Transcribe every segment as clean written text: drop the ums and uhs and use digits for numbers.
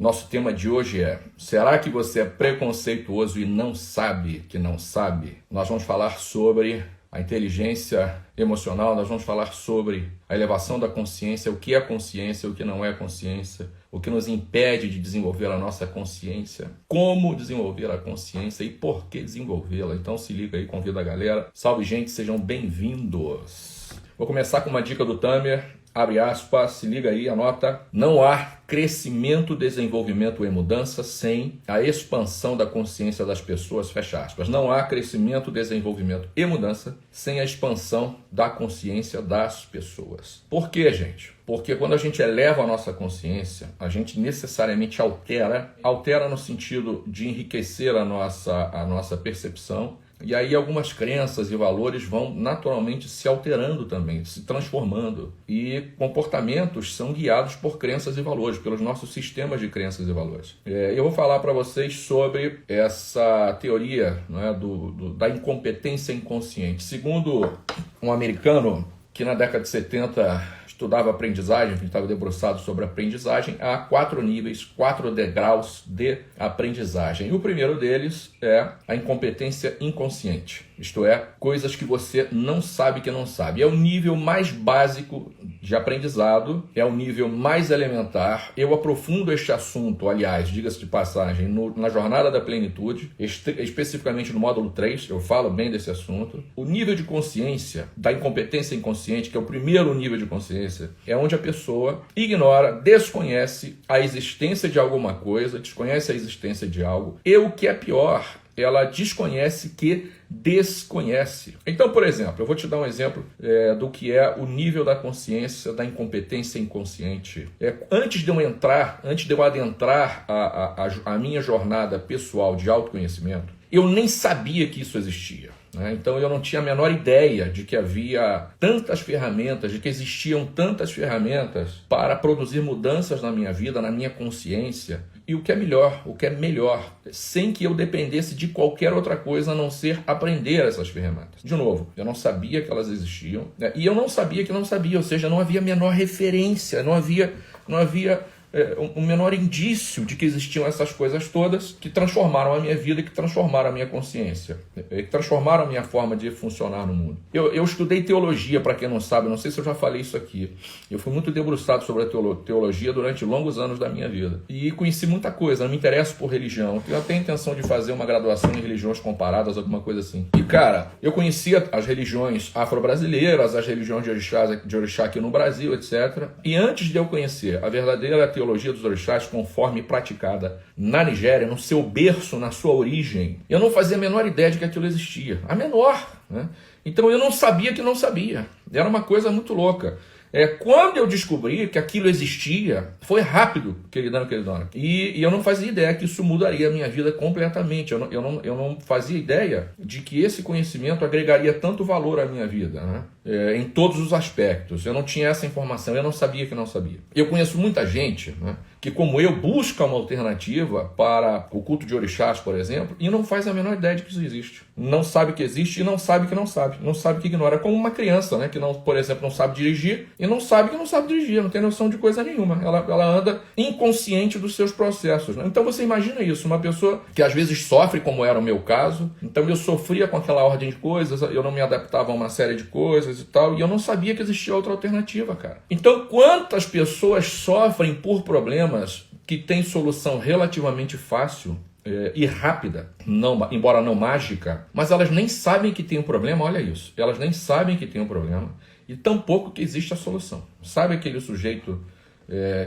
Nosso tema de hoje é: será que você é preconceituoso e não sabe que não sabe? Nós vamos falar sobre a inteligência emocional, nós vamos falar sobre a elevação da consciência, o que é consciência, o que não é consciência, o que nos impede de desenvolver a nossa consciência, como desenvolver a consciência e por que desenvolvê-la. Então se liga aí, convida a galera. Salve, gente, sejam bem-vindos. Vou começar com uma dica do Tamer. Abre aspas, se liga aí, anota. Não há crescimento, desenvolvimento e mudança sem a expansão da consciência das pessoas, fecha aspas. Não há crescimento, desenvolvimento e mudança sem a expansão da consciência das pessoas. Por quê, gente? Porque quando a gente eleva a nossa consciência, a gente necessariamente altera no sentido de enriquecer a nossa percepção. E aí algumas crenças e valores vão naturalmente se alterando também, se transformando. E comportamentos são guiados por crenças e valores, pelos nossos sistemas de crenças e valores. Eu vou falar para vocês sobre essa teoria, né, da incompetência inconsciente. Segundo um americano que na década de 70 estudava aprendizagem, que estava debruçado sobre aprendizagem, há 4 níveis, 4 degraus de aprendizagem. E o primeiro deles é a incompetência inconsciente, isto é, coisas que você não sabe que não sabe. É o nível mais básico de aprendizado, é o nível mais elementar. Eu aprofundo este assunto, aliás, diga-se de passagem, na Jornada da Plenitude, especificamente no módulo 3, eu falo bem desse assunto. O nível de consciência da incompetência inconsciente, que é o primeiro nível de consciência, é onde a pessoa ignora, desconhece a existência de alguma coisa, desconhece a existência de algo, e o que é pior, ela desconhece que desconhece. Então, por exemplo, eu vou te dar um exemplo do que é o nível da consciência da incompetência inconsciente. Antes de eu adentrar a minha jornada pessoal de autoconhecimento, eu nem sabia que isso existia. Então eu não tinha a menor ideia de que havia tantas ferramentas, de que existiam tantas ferramentas para produzir mudanças na minha vida, na minha consciência. E o que é melhor, sem que eu dependesse de qualquer outra coisa a não ser aprender essas ferramentas. De novo, eu não sabia que elas existiam, né? E eu não sabia que não sabia, ou seja, não havia a menor referência, não havia o menor indício de que existiam essas coisas todas que transformaram a minha vida, que transformaram a minha consciência, que transformaram a minha forma de funcionar no mundo. Eu estudei teologia, para quem não sabe, não sei se eu já falei isso aqui. Eu fui muito debruçado sobre a teologia durante longos anos da minha vida. E conheci muita coisa, não me interesso por religião. Eu tenho a intenção de fazer uma graduação em religiões comparadas, alguma coisa assim. E cara, eu conhecia as religiões afro-brasileiras, as religiões de orixá aqui no Brasil, etc. E antes de eu conhecer a verdadeira teologia dos orixás, conforme praticada na Nigéria, no seu berço, na sua origem, eu não fazia a menor ideia de que aquilo existia. A menor, né? Então eu não sabia que não sabia. Era uma coisa muito louca. Quando eu descobri que aquilo existia, foi rápido, queridão. E eu não fazia ideia que isso mudaria a minha vida completamente. Eu não fazia ideia de que esse conhecimento agregaria tanto valor à minha vida, né? Em todos os aspectos. Eu não tinha essa informação, eu não sabia que não sabia. Eu conheço muita gente, né, que, como eu, busca uma alternativa para o culto de orixás, por exemplo, e não faz a menor ideia de que isso existe. Não sabe que existe e não sabe que não sabe. Não sabe que ignora. É como uma criança, né, que, não, por exemplo, não sabe dirigir e não sabe que não sabe dirigir, não tem noção de coisa nenhuma. Ela anda inconsciente dos seus processos, né? Então você imagina isso, uma pessoa que às vezes sofre, como era o meu caso. Então eu sofria com aquela ordem de coisas, eu não me adaptava a uma série de coisas e tal, e eu não sabia que existia outra alternativa, cara. Então quantas pessoas sofrem por problemas que têm solução relativamente fácil e rápida, embora não mágica, mas elas nem sabem que tem um problema, olha isso, elas nem sabem que tem um problema, e tampouco que existe a solução. Sabe aquele sujeito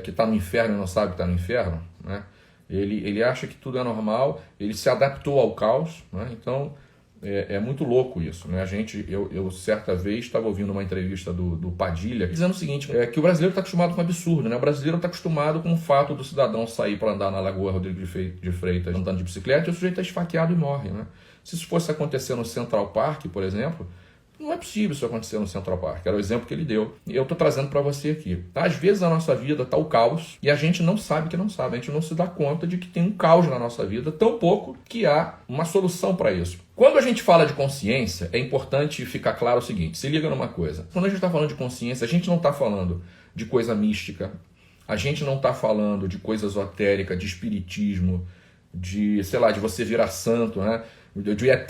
que está no inferno e não sabe que está no inferno, né? Ele acha que tudo é normal, ele se adaptou ao caos, né? Então é muito louco isso, né? Eu certa vez estava ouvindo uma entrevista do Padilha dizendo o seguinte, que o brasileiro está acostumado com um absurdo, né? O brasileiro está acostumado com o fato do cidadão sair para andar na Lagoa Rodrigo de Freitas andando de bicicleta e o sujeito é esfaqueado e morre, né? Se isso fosse acontecer no Central Park, por exemplo, não é possível isso acontecer no Central Park. Era o exemplo que ele deu. E eu estou trazendo para você aqui. Às vezes a nossa vida está o caos e a gente não sabe que não sabe. A gente não se dá conta de que tem um caos na nossa vida, tão pouco que há uma solução para isso. Quando a gente fala de consciência, é importante ficar claro o seguinte. Se liga numa coisa. Quando a gente está falando de consciência, a gente não está falando de coisa mística. A gente não está falando de coisa esotérica, de espiritismo, de, sei lá, de você virar santo, né? De ET,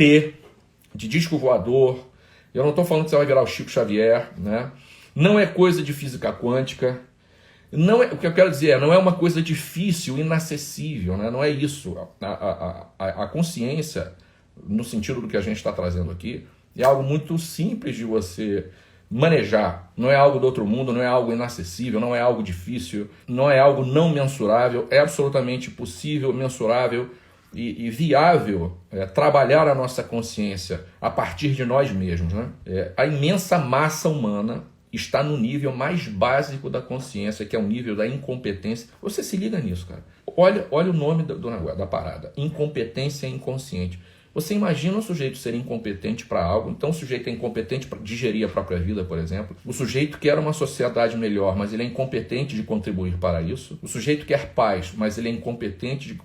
de disco voador. Eu não estou falando que você vai virar o Chico Xavier, né? Não é coisa de física quântica. Não é, o que eu quero dizer não é uma coisa difícil, inacessível, né? Não é isso. A consciência, no sentido do que a gente está trazendo aqui, é algo muito simples de você manejar. Não é algo do outro mundo, não é algo inacessível, não é algo difícil, não é algo não mensurável. É absolutamente possível, mensurável e viável trabalhar a nossa consciência a partir de nós mesmos, né? A imensa massa humana está no nível mais básico da consciência, que é o nível da incompetência. Você se liga nisso, cara. Olha o nome da parada. Incompetência inconsciente. Você imagina um sujeito ser incompetente para algo, então o sujeito é incompetente para digerir a própria vida, por exemplo. O sujeito quer uma sociedade melhor, mas ele é incompetente de contribuir para isso. O sujeito quer paz, mas ele é incompetente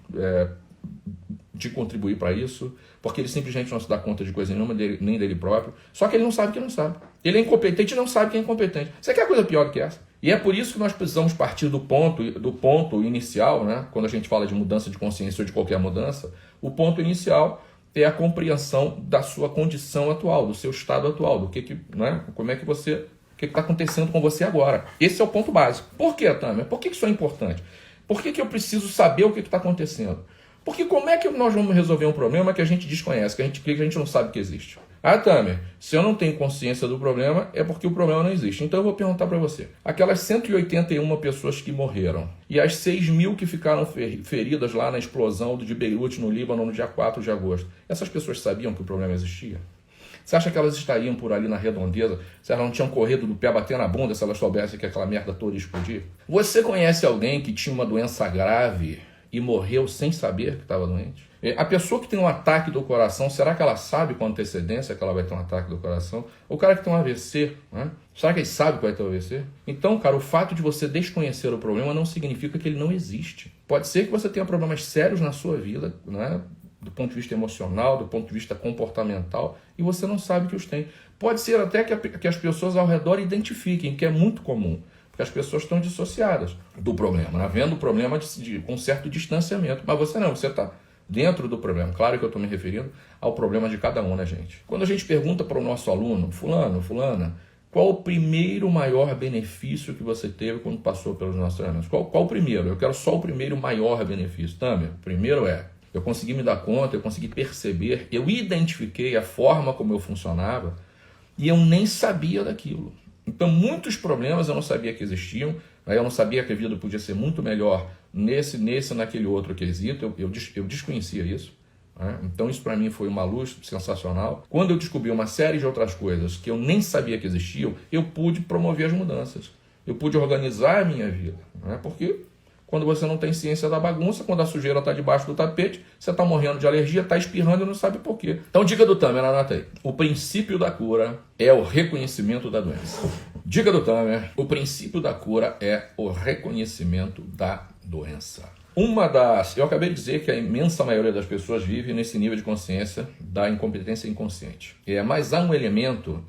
de contribuir para isso, porque ele simplesmente não se dá conta de coisa nenhuma, nem dele próprio. Só que ele não sabe que não sabe. Ele é incompetente e não sabe que é incompetente. Você quer coisa pior do que essa? E é por isso que nós precisamos partir do ponto inicial, né? Quando a gente fala de mudança de consciência ou de qualquer mudança, o ponto inicial é a compreensão da sua condição atual, do seu estado atual, do né? Como é que você, o que está acontecendo com você agora. Esse é o ponto básico. Por que, Tamer? Por que isso é importante? Por que eu preciso saber o que está acontecendo? Porque como é que nós vamos resolver um problema que a gente desconhece, que a gente não sabe que existe? Ah, Tamer, se eu não tenho consciência do problema, é porque o problema não existe. Então eu vou perguntar para você. Aquelas 181 pessoas que morreram e as 6.000 que ficaram feridas lá na explosão de Beirute, no Líbano, no dia 4 de agosto, essas pessoas sabiam que o problema existia? Você acha que elas estariam por ali na redondeza se elas não tinham corrido do pé bater na bunda se elas soubessem que aquela merda toda ia explodir? Você conhece alguém que tinha uma doença grave e morreu sem saber que estava doente? A pessoa que tem um ataque do coração, será que ela sabe com antecedência que ela vai ter um ataque do coração? O cara que tem um AVC, né? Será que ele sabe que vai ter um AVC? Então, cara, o fato de você desconhecer o problema não significa que ele não existe. Pode ser que você tenha problemas sérios na sua vida, né? Do ponto de vista emocional, do ponto de vista comportamental, e você não sabe que os tem. Pode ser até que as pessoas ao redor identifiquem, que é muito comum. Porque as pessoas estão dissociadas do problema, né? Vendo o problema com certo distanciamento. Mas você não, você está dentro do problema. Claro que eu estou me referindo ao problema de cada um, né, gente? Quando a gente pergunta para o nosso aluno, fulano, fulana, qual o primeiro maior benefício que você teve quando passou pelos nossos treinamentos? Qual o primeiro? Eu quero só o primeiro maior benefício. Tamer, o primeiro eu consegui me dar conta, eu consegui perceber, eu identifiquei a forma como eu funcionava e eu nem sabia daquilo. Então, muitos problemas eu não sabia que existiam, eu não sabia que a vida podia ser muito melhor naquele outro quesito, eu desconhecia isso. Né? Então, isso para mim foi uma luz sensacional. Quando eu descobri uma série de outras coisas que eu nem sabia que existiam, eu pude promover as mudanças. Eu pude organizar a minha vida. Né? Porque quando você não tem ciência da bagunça, quando a sujeira está debaixo do tapete, você está morrendo de alergia, está espirrando e não sabe por quê. Então, dica do Tamer, anota aí. O princípio da cura é o reconhecimento da doença. Dica do Tamer, o princípio da cura é o reconhecimento da doença. Eu acabei de dizer que a imensa maioria das pessoas vive nesse nível de consciência da incompetência inconsciente. Mas há um elemento,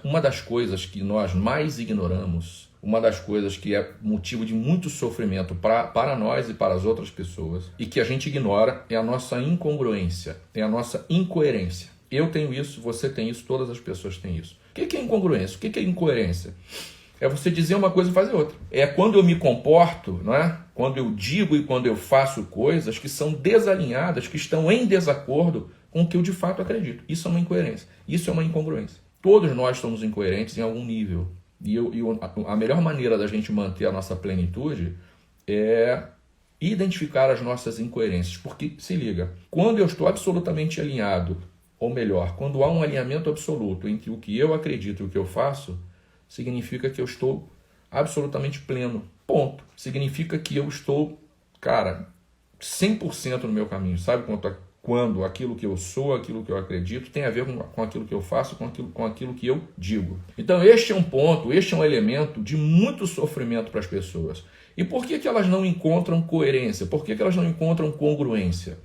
uma das coisas que nós mais ignoramos, uma das coisas que é motivo de muito sofrimento para nós e para as outras pessoas, e que a gente ignora, é a nossa incongruência, é a nossa incoerência. Eu tenho isso, você tem isso, todas as pessoas têm isso. O que é incongruência? O que é incoerência? É você dizer uma coisa e fazer outra. É quando eu me comporto, não é? Quando eu digo e quando eu faço coisas que são desalinhadas, que estão em desacordo com o que eu de fato acredito. Isso é uma incoerência. Isso é uma incongruência. Todos nós somos incoerentes em algum nível. E a melhor maneira da gente manter a nossa plenitude é identificar as nossas incoerências. Porque, se liga, quando eu estou absolutamente alinhado, ou melhor, quando há um alinhamento absoluto entre o que eu acredito e o que eu faço, significa que eu estou absolutamente pleno. Ponto. Significa que eu estou, 100% no meu caminho. Sabe quando aquilo que eu sou, aquilo que eu acredito, tem a ver com aquilo que eu faço, com aquilo que eu digo. Então este é um ponto, este é um elemento de muito sofrimento para as pessoas. E por que elas não encontram coerência? Por que elas não encontram congruência?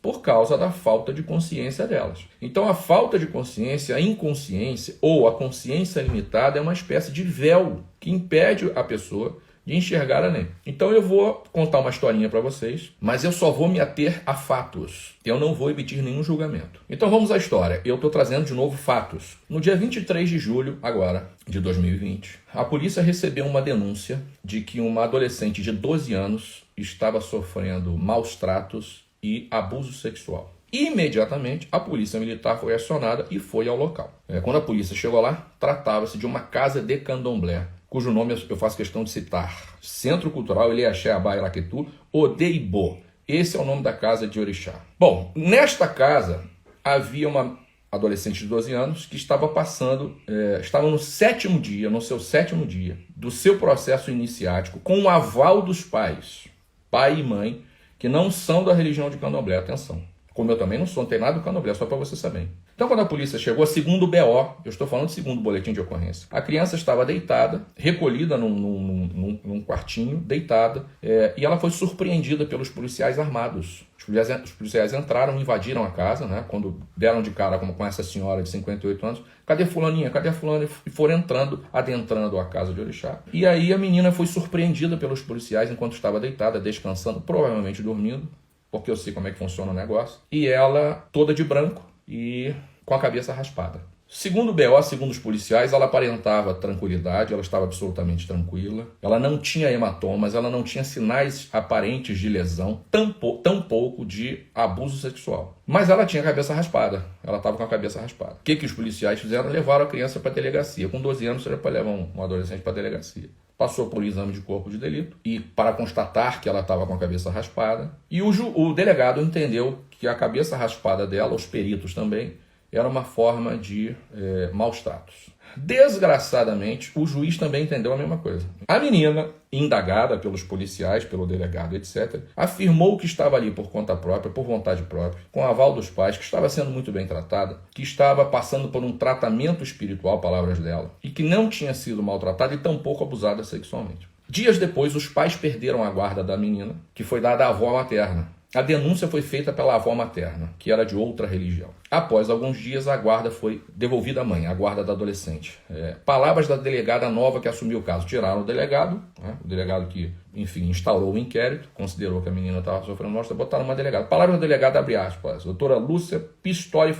Por causa da falta de consciência delas. Então a falta de consciência, a inconsciência ou a consciência limitada é uma espécie de véu que impede a pessoa de enxergar além. Então eu vou contar uma historinha para vocês, mas eu só vou me ater a fatos. Eu não vou emitir nenhum julgamento. Então vamos à história. Eu estou trazendo de novo fatos. No dia 23 de julho, agora, de 2020, a polícia recebeu uma denúncia de que uma adolescente de 12 anos estava sofrendo maus tratos e abuso sexual. Imediatamente, a polícia militar foi acionada e foi ao local. Quando a polícia chegou lá, tratava-se de uma casa de candomblé, cujo nome eu faço questão de citar. Centro Cultural Eleaxé Abá Iraquetu Odeibo. Esse é o nome da casa de orixá. Bom, nesta casa havia uma adolescente de 12 anos que estava estava no seu sétimo dia do seu processo iniciático, com o aval dos pais, pai e mãe, que não são da religião de candomblé, atenção. Como eu também não sou, não tem nada do candomblé, só para você saber. Então, quando a polícia chegou, segundo o BO, eu estou falando de segundo boletim de ocorrência, a criança estava deitada, recolhida num quartinho, deitada, e ela foi surpreendida pelos policiais armados. Os policiais entraram, invadiram a casa, né, quando deram de cara com essa senhora de 58 anos. Cadê fulaninha? Cadê a fulana? E foram adentrando a casa de orixá. E aí a menina foi surpreendida pelos policiais enquanto estava deitada, descansando, provavelmente dormindo, porque eu sei como é que funciona o negócio. E ela toda de branco e com a cabeça raspada. Segundo o BO, segundo os policiais, ela aparentava tranquilidade, ela estava absolutamente tranquila. Ela não tinha hematomas, ela não tinha sinais aparentes de lesão, tampouco de abuso sexual. Mas ela tinha a cabeça raspada, ela estava com a cabeça raspada. O que os policiais fizeram? Levaram a criança para a delegacia. Com 12 anos, seria para levar um adolescente para a delegacia. Passou por um exame de corpo de delito e para constatar que ela estava com a cabeça raspada. E o delegado entendeu que a cabeça raspada dela, os peritos também, era uma forma de maus tratos. Desgraçadamente, o juiz também entendeu a mesma coisa. A menina, indagada pelos policiais, pelo delegado, etc., afirmou que estava ali por conta própria, por vontade própria, com aval dos pais, que estava sendo muito bem tratada, que estava passando por um tratamento espiritual, palavras dela, e que não tinha sido maltratada e tampouco abusada sexualmente. Dias depois, os pais perderam a guarda da menina, que foi dada à avó materna. A denúncia foi feita pela avó materna, que era de outra religião. Após alguns dias, a guarda foi devolvida à mãe, a guarda da adolescente. Palavras da delegada nova que assumiu o caso. Tiraram o delegado que, enfim, instaurou o inquérito, considerou que a menina estava sofrendo morte, botaram uma delegada. Palavras da delegada, abre aspas, doutora Lúcia Pistori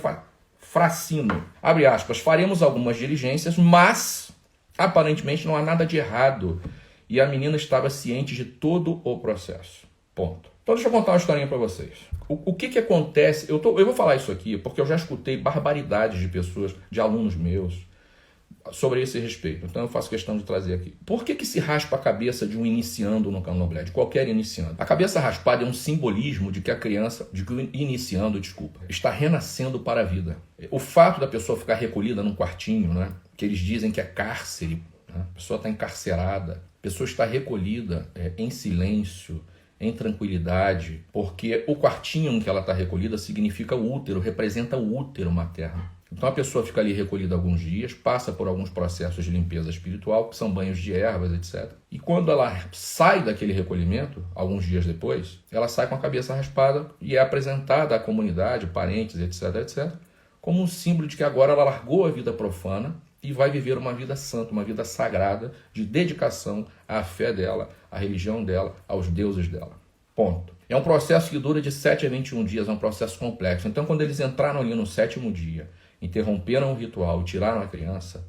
Fracino. Abre aspas, faremos algumas diligências, mas aparentemente não há nada de errado. E a menina estava ciente de todo o processo. Ponto. Então deixa eu contar uma historinha para vocês. O que acontece? Eu vou falar isso aqui porque eu já escutei barbaridades de pessoas, de alunos meus, sobre esse respeito. Então eu faço questão de trazer aqui. Por que se raspa a cabeça de um iniciando no candomblé? De qualquer iniciando. A cabeça raspada é um simbolismo de que o iniciando, está renascendo para a vida. O fato da pessoa ficar recolhida num quartinho, né, que eles dizem que é cárcere, né, a pessoa está encarcerada, a pessoa está recolhida em silêncio, em tranquilidade, porque o quartinho em que ela está recolhida significa o útero, representa o útero materno. Então a pessoa fica ali recolhida alguns dias, passa por alguns processos de limpeza espiritual, que são banhos de ervas, etc. E quando ela sai daquele recolhimento, alguns dias depois, ela sai com a cabeça raspada e é apresentada à comunidade, parentes, etc., etc., como um símbolo de que agora ela largou a vida profana e vai viver uma vida santa, uma vida sagrada, de dedicação à fé dela, à religião dela, aos deuses dela. Ponto. É um processo que dura de 7 a 21 dias, é um processo complexo. Então, quando eles entraram ali no 7º dia, interromperam o ritual e tiraram a criança,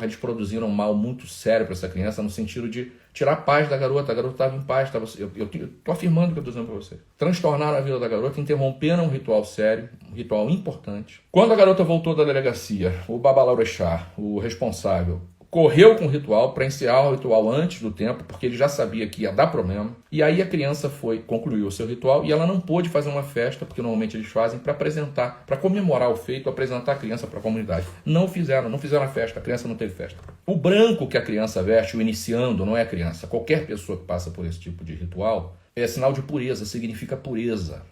eles produziram um mal muito sério para essa criança, no sentido de tirar a paz da garota. A garota estava em paz. Eu estou afirmando o que eu estou dizendo para você. Transtornaram a vida da garota, interromperam um ritual sério, um ritual importante. Quando a garota voltou da delegacia, o babalorixá, o responsável, correu com o ritual para encerrar o ritual antes do tempo, porque ele já sabia que ia dar problema. E aí a criança concluiu o seu ritual e ela não pôde fazer uma festa, porque normalmente eles fazem, para apresentar, para comemorar o feito, apresentar a criança para a comunidade. Não fizeram a festa, a criança não teve festa. O branco que a criança veste, o iniciando, não é a criança. Qualquer pessoa que passa por esse tipo de ritual é sinal de pureza, significa pureza.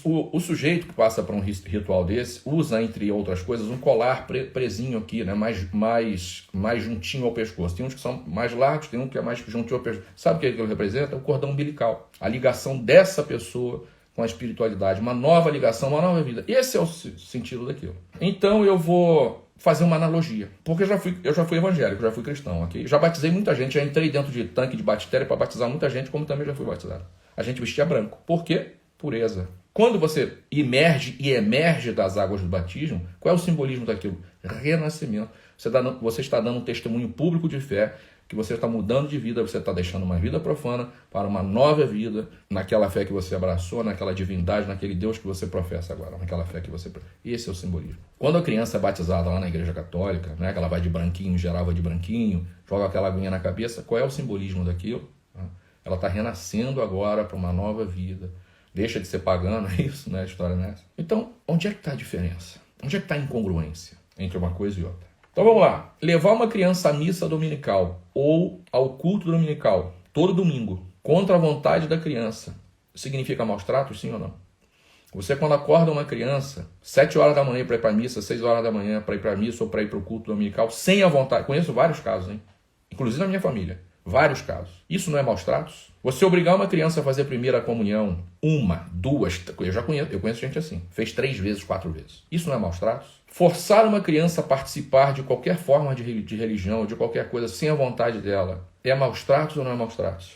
O sujeito que passa por um ritual desse usa, entre outras coisas, um colar presinho aqui, né, mais juntinho ao pescoço. Tem uns que são mais largos, tem um que é mais juntinho ao pescoço. Sabe o que ele representa? O cordão umbilical. A ligação dessa pessoa com a espiritualidade, uma nova ligação, uma nova vida. Esse é o sentido daquilo. Então eu vou fazer uma analogia. Porque eu já fui evangélico, já fui cristão, ok? Já batizei muita gente, já entrei dentro de tanque de batistério para batizar muita gente, como também já fui batizado. A gente vestia branco. Por quê? Pureza. Quando você emerge e emerge das águas do batismo, qual é o simbolismo daquilo? Renascimento. Você está dando um testemunho público de fé, que você está mudando de vida, você está deixando uma vida profana para uma nova vida, naquela fé que você abraçou, naquela divindade, naquele Deus que você professa agora, naquela fé que você... Esse é o simbolismo. Quando a criança é batizada lá na igreja católica, né, que ela vai de branquinho, gerava de branquinho, joga aquela aguinha na cabeça, qual é o simbolismo daquilo? Ela está renascendo agora para uma nova vida. Deixa de ser pagano, é isso, né? A história nessa. Então, onde é que está a diferença? Onde é que está a incongruência entre uma coisa e outra? Então vamos lá. Levar uma criança à missa dominical ou ao culto dominical, todo domingo, contra a vontade da criança, significa maus tratos, sim ou não? Você, quando acorda uma criança, 7 horas da manhã para ir para a missa, 6 horas da manhã para ir para a missa ou para ir para o culto dominical, sem a vontade. Conheço vários casos, hein? Inclusive na minha família. Vários casos. Isso não é maus tratos? Você obrigar uma criança a fazer a primeira comunhão, 1, 2, eu conheço gente assim, fez 3 vezes, 4 vezes. Isso não é maus tratos? Forçar uma criança a participar de qualquer forma de religião, ou de qualquer coisa, sem a vontade dela, é maus tratos ou não é maus tratos?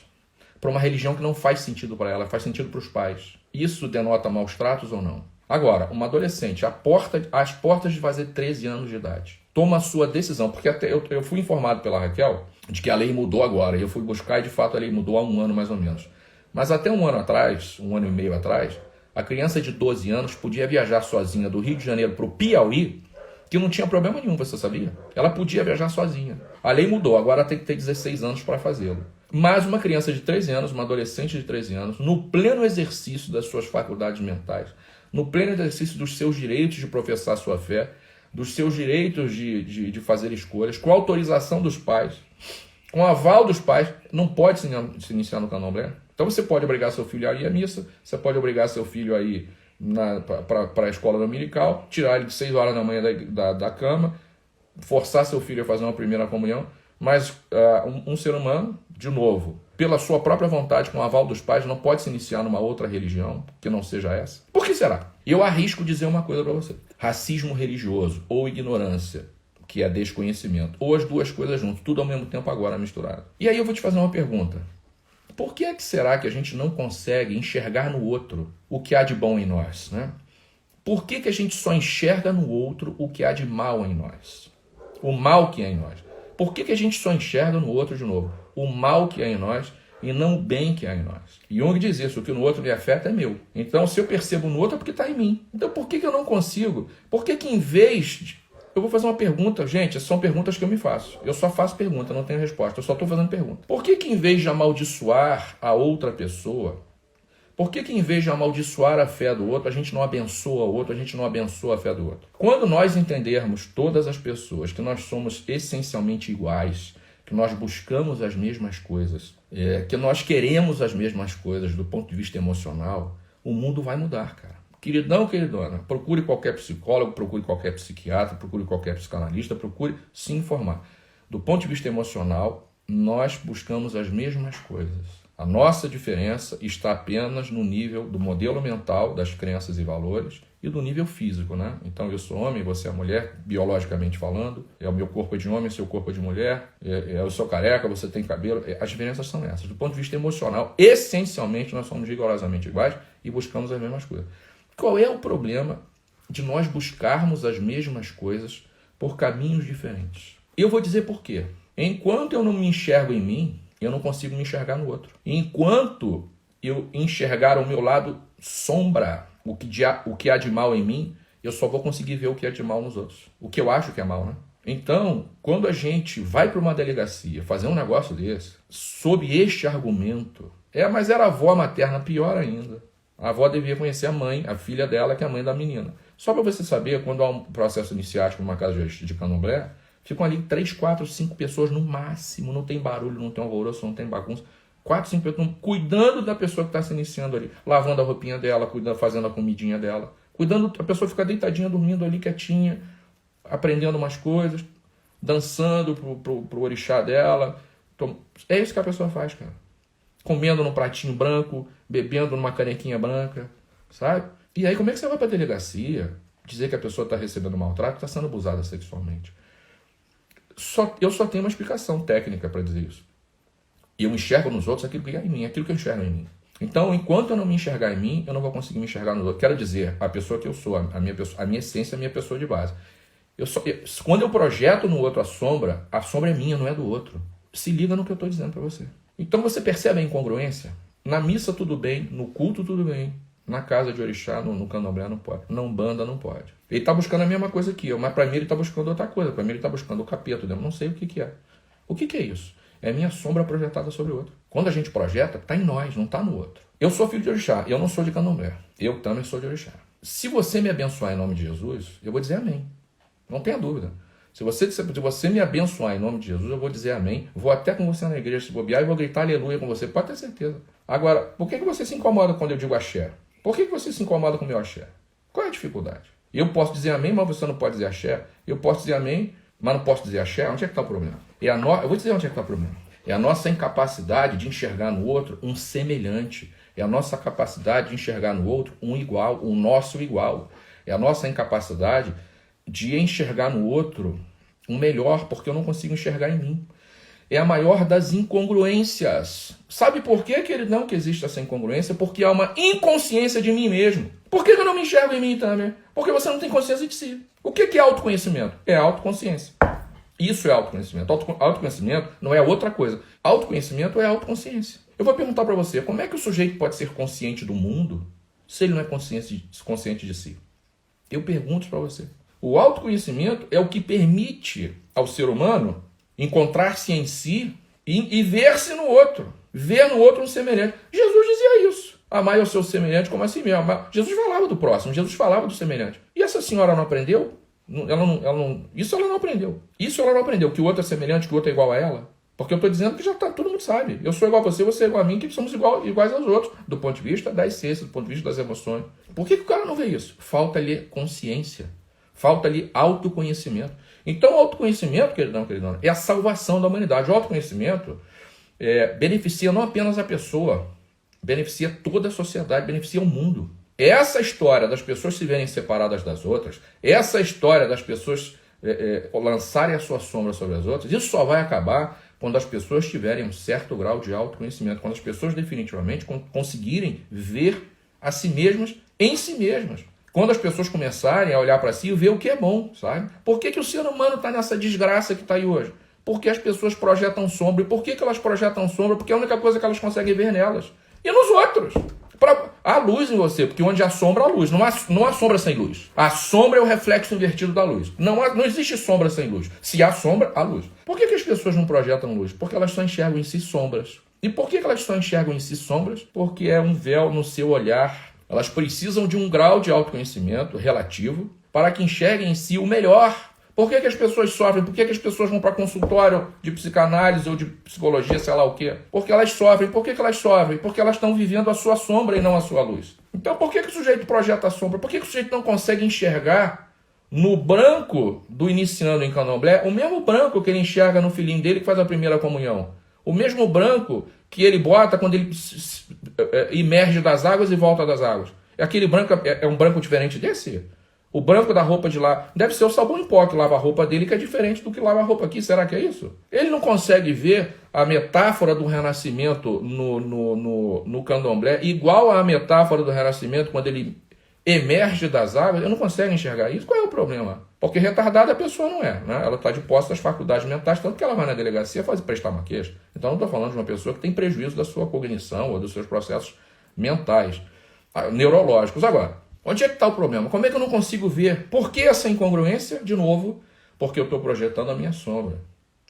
Para uma religião que não faz sentido para ela, faz sentido para os pais. Isso denota maus tratos ou não? Agora, uma adolescente, às portas de fazer 13 anos de idade, toma a sua decisão, porque até eu fui informado pela Raquel de que a lei mudou agora, e eu fui buscar e de fato a lei mudou há 1 ano mais ou menos. Mas até 1 ano atrás, 1 ano e meio atrás, a criança de 12 anos podia viajar sozinha do Rio de Janeiro para o Piauí, que não tinha problema nenhum, você sabia? Ela podia viajar sozinha. A lei mudou, agora tem que ter 16 anos para fazê-lo. Mas uma criança de 13 anos, uma adolescente de 13 anos, no pleno exercício das suas faculdades mentais, no pleno exercício dos seus direitos de professar sua fé, dos seus direitos de fazer escolhas, com autorização dos pais, com aval dos pais, não pode se iniciar no candomblé. Então você pode obrigar seu filho a ir à missa, você pode obrigar seu filho a ir para a escola dominical, tirar ele de 6 horas da manhã da cama, forçar seu filho a fazer uma primeira comunhão, mas um ser humano, de novo, pela sua própria vontade, com o aval dos pais, não pode se iniciar numa outra religião que não seja essa. Por que será? Eu arrisco dizer uma coisa para você. Racismo religioso ou ignorância, que é desconhecimento, ou as duas coisas juntas, tudo ao mesmo tempo agora misturado. E aí eu vou te fazer uma pergunta. Por que é que será que a gente não consegue enxergar no outro o que há de bom em nós, né? Por que que a gente só enxerga no outro o que há de mal em nós? O mal que há em nós. Por que que a gente só enxerga no outro, de novo, o mal que há em nós e não o bem que há em nós? Jung diz isso, o que no outro me afeta é meu. Então, se eu percebo no outro é porque está em mim. Então, por que que eu não consigo? Por que que em vez de... Eu vou fazer uma pergunta, gente, são perguntas que eu me faço. Eu só faço pergunta, não tenho resposta, eu só estou fazendo pergunta. Por que que em vez de amaldiçoar a outra pessoa, por que que em vez de amaldiçoar a fé do outro, a gente não abençoa o outro, a gente não abençoa a fé do outro? Quando nós entendermos, todas as pessoas, que nós somos essencialmente iguais, que nós buscamos as mesmas coisas, que nós queremos as mesmas coisas do ponto de vista emocional, o mundo vai mudar, cara. Queridão, queridona, procure qualquer psicólogo, procure qualquer psiquiatra, procure qualquer psicanalista, procure se informar. Do ponto de vista emocional, nós buscamos as mesmas coisas. A nossa diferença está apenas no nível do modelo mental, das crenças e valores, e do nível físico, né? Então eu sou homem, você é mulher, biologicamente falando, o meu corpo é de homem, seu corpo é de mulher, eu sou careca, você tem cabelo, as diferenças são essas. Do ponto de vista emocional, essencialmente nós somos rigorosamente iguais e buscamos as mesmas coisas. Qual é o problema de nós buscarmos as mesmas coisas por caminhos diferentes? Eu vou dizer por quê. Enquanto eu não me enxergo em mim, eu não consigo me enxergar no outro. Enquanto eu enxergar o meu lado sombra, o que há de mal em mim, eu só vou conseguir ver o que há de mal nos outros. O que eu acho que é mal, né? Então, quando a gente vai para uma delegacia fazer um negócio desse, sob este argumento, mas era a avó materna, pior ainda. A avó devia conhecer a mãe, a filha dela, que é a mãe da menina. Só para você saber, quando há um processo iniciático numa casa de candomblé, ficam ali 3, 4, 5 pessoas no máximo, não tem barulho, não tem alvoroço, não tem bagunça. 4, 5 pessoas cuidando da pessoa que está se iniciando ali, lavando a roupinha dela, fazendo a comidinha dela, cuidando, a pessoa fica deitadinha, dormindo ali quietinha, aprendendo umas coisas, dançando pro orixá dela. É isso que a pessoa faz, cara. Comendo num pratinho branco, bebendo numa canequinha branca, sabe? E aí como é que você vai pra delegacia dizer que a pessoa está recebendo maltrato, está sendo abusada sexualmente. Eu só tenho uma explicação técnica para dizer isso. E eu enxergo nos outros aquilo que é em mim, aquilo que eu enxergo em mim. Então, enquanto eu não me enxergar em mim, eu não vou conseguir me enxergar nos outros. Quero dizer, a pessoa que eu sou, a minha essência, a minha pessoa de base. Quando eu projeto no outro a sombra é minha, não é do outro. Se liga no que eu estou dizendo para você. Então você percebe a incongruência? Na missa tudo bem, no culto tudo bem, na casa de orixá, no candomblé não pode, na umbanda não pode. Ele está buscando a mesma coisa que eu, mas para mim ele está buscando outra coisa, para mim ele está buscando o capeta, eu não sei o que é. O que é isso? É a minha sombra projetada sobre o outro. Quando a gente projeta, está em nós, não está no outro. Eu sou filho de orixá, eu não sou de candomblé, eu também sou de orixá. Se você me abençoar em nome de Jesus, eu vou dizer amém. Não tenha dúvida. Se você me abençoar em nome de Jesus, eu vou dizer amém. Vou até com você na igreja se bobear e vou gritar aleluia com você. Pode ter certeza. Agora, por que você se incomoda quando eu digo axé? Por que você se incomoda com o meu axé? Qual é a dificuldade? Eu posso dizer amém, mas você não pode dizer axé. Eu posso dizer amém, mas não posso dizer axé. Onde é que está o problema? Eu vou dizer onde é que está o problema. É a nossa incapacidade de enxergar no outro um semelhante. É a nossa capacidade de enxergar no outro um igual, um nosso igual. É a nossa incapacidade de enxergar no outro um melhor, porque eu não consigo enxergar em mim. É a maior das incongruências. Sabe por que que existe essa incongruência? Porque há uma inconsciência de mim mesmo. Por que eu não me enxergo em mim também? Porque você não tem consciência de si. O que é autoconhecimento? É autoconsciência. Isso é autoconhecimento. Autoconhecimento não é outra coisa. Autoconhecimento é autoconsciência. Eu vou perguntar para você, como é que o sujeito pode ser consciente do mundo se ele não é consciente de si? Eu pergunto para você. O autoconhecimento é o que permite ao ser humano encontrar-se em si e ver-se no outro. Ver no outro um semelhante. Jesus dizia isso. Amai ao seu semelhante como a si mesmo. Jesus falava do próximo, Jesus falava do semelhante. E essa senhora não aprendeu? Isso ela não aprendeu. Isso ela não aprendeu, que o outro é semelhante, que o outro é igual a ela. Porque eu estou dizendo que já tá, todo mundo sabe. Eu sou igual a você é igual a mim, que somos iguais aos outros, do ponto de vista da essência, do ponto de vista das emoções. Por que o cara não vê isso? Falta-lhe consciência. Falta-lhe autoconhecimento. Então, o autoconhecimento, queridão, é a salvação da humanidade. O autoconhecimento beneficia não apenas a pessoa, beneficia toda a sociedade, beneficia o mundo. Essa história das pessoas se verem separadas das outras, essa história das pessoas lançarem a sua sombra sobre as outras, isso só vai acabar quando as pessoas tiverem um certo grau de autoconhecimento, quando as pessoas definitivamente conseguirem ver a si mesmas em si mesmas. Quando as pessoas começarem a olhar para si e ver o que é bom, sabe? Por que o ser humano está nessa desgraça que está aí hoje? Porque as pessoas projetam sombra. E por que elas projetam sombra? Porque é a única coisa que elas conseguem ver nelas. E nos outros. Há luz em você, porque onde há sombra, há luz. Não há sombra sem luz. A sombra é o reflexo invertido da luz. Não existe sombra sem luz. Se há sombra, há luz. Por que as pessoas não projetam luz? Porque elas só enxergam em si sombras. E por que elas só enxergam em si sombras? Porque é um véu no seu olhar. Elas precisam de um grau de autoconhecimento relativo para que enxerguem em si o melhor. Por que as pessoas sofrem? Por que as pessoas vão para consultório de psicanálise ou de psicologia, sei lá o quê? Porque elas sofrem. Por que elas sofrem? Porque elas estão vivendo a sua sombra e não a sua luz. Então por que o sujeito projeta a sombra? Por que o sujeito não consegue enxergar no branco do iniciando em candomblé o mesmo branco que ele enxerga no filhinho dele que faz a primeira comunhão? O mesmo branco que ele bota quando ele emerge das águas e volta das águas. Aquele branco é um branco diferente desse? O branco da roupa de lá deve ser o sabão em pó que lava a roupa dele, que é diferente do que lava a roupa aqui. Será que é isso? Ele não consegue ver a metáfora do renascimento no candomblé igual à metáfora do renascimento quando ele emerge das águas. Ele não consegue enxergar isso. Qual é o problema? Porque retardada a pessoa não é, né? Ela está de posse das faculdades mentais, tanto que ela vai na delegacia prestar uma queixa. Então não estou falando de uma pessoa que tem prejuízo da sua cognição ou dos seus processos mentais, neurológicos. Agora, onde é que está o problema? Como é que eu não consigo ver? Por que essa incongruência? De novo, porque eu estou projetando a minha sombra.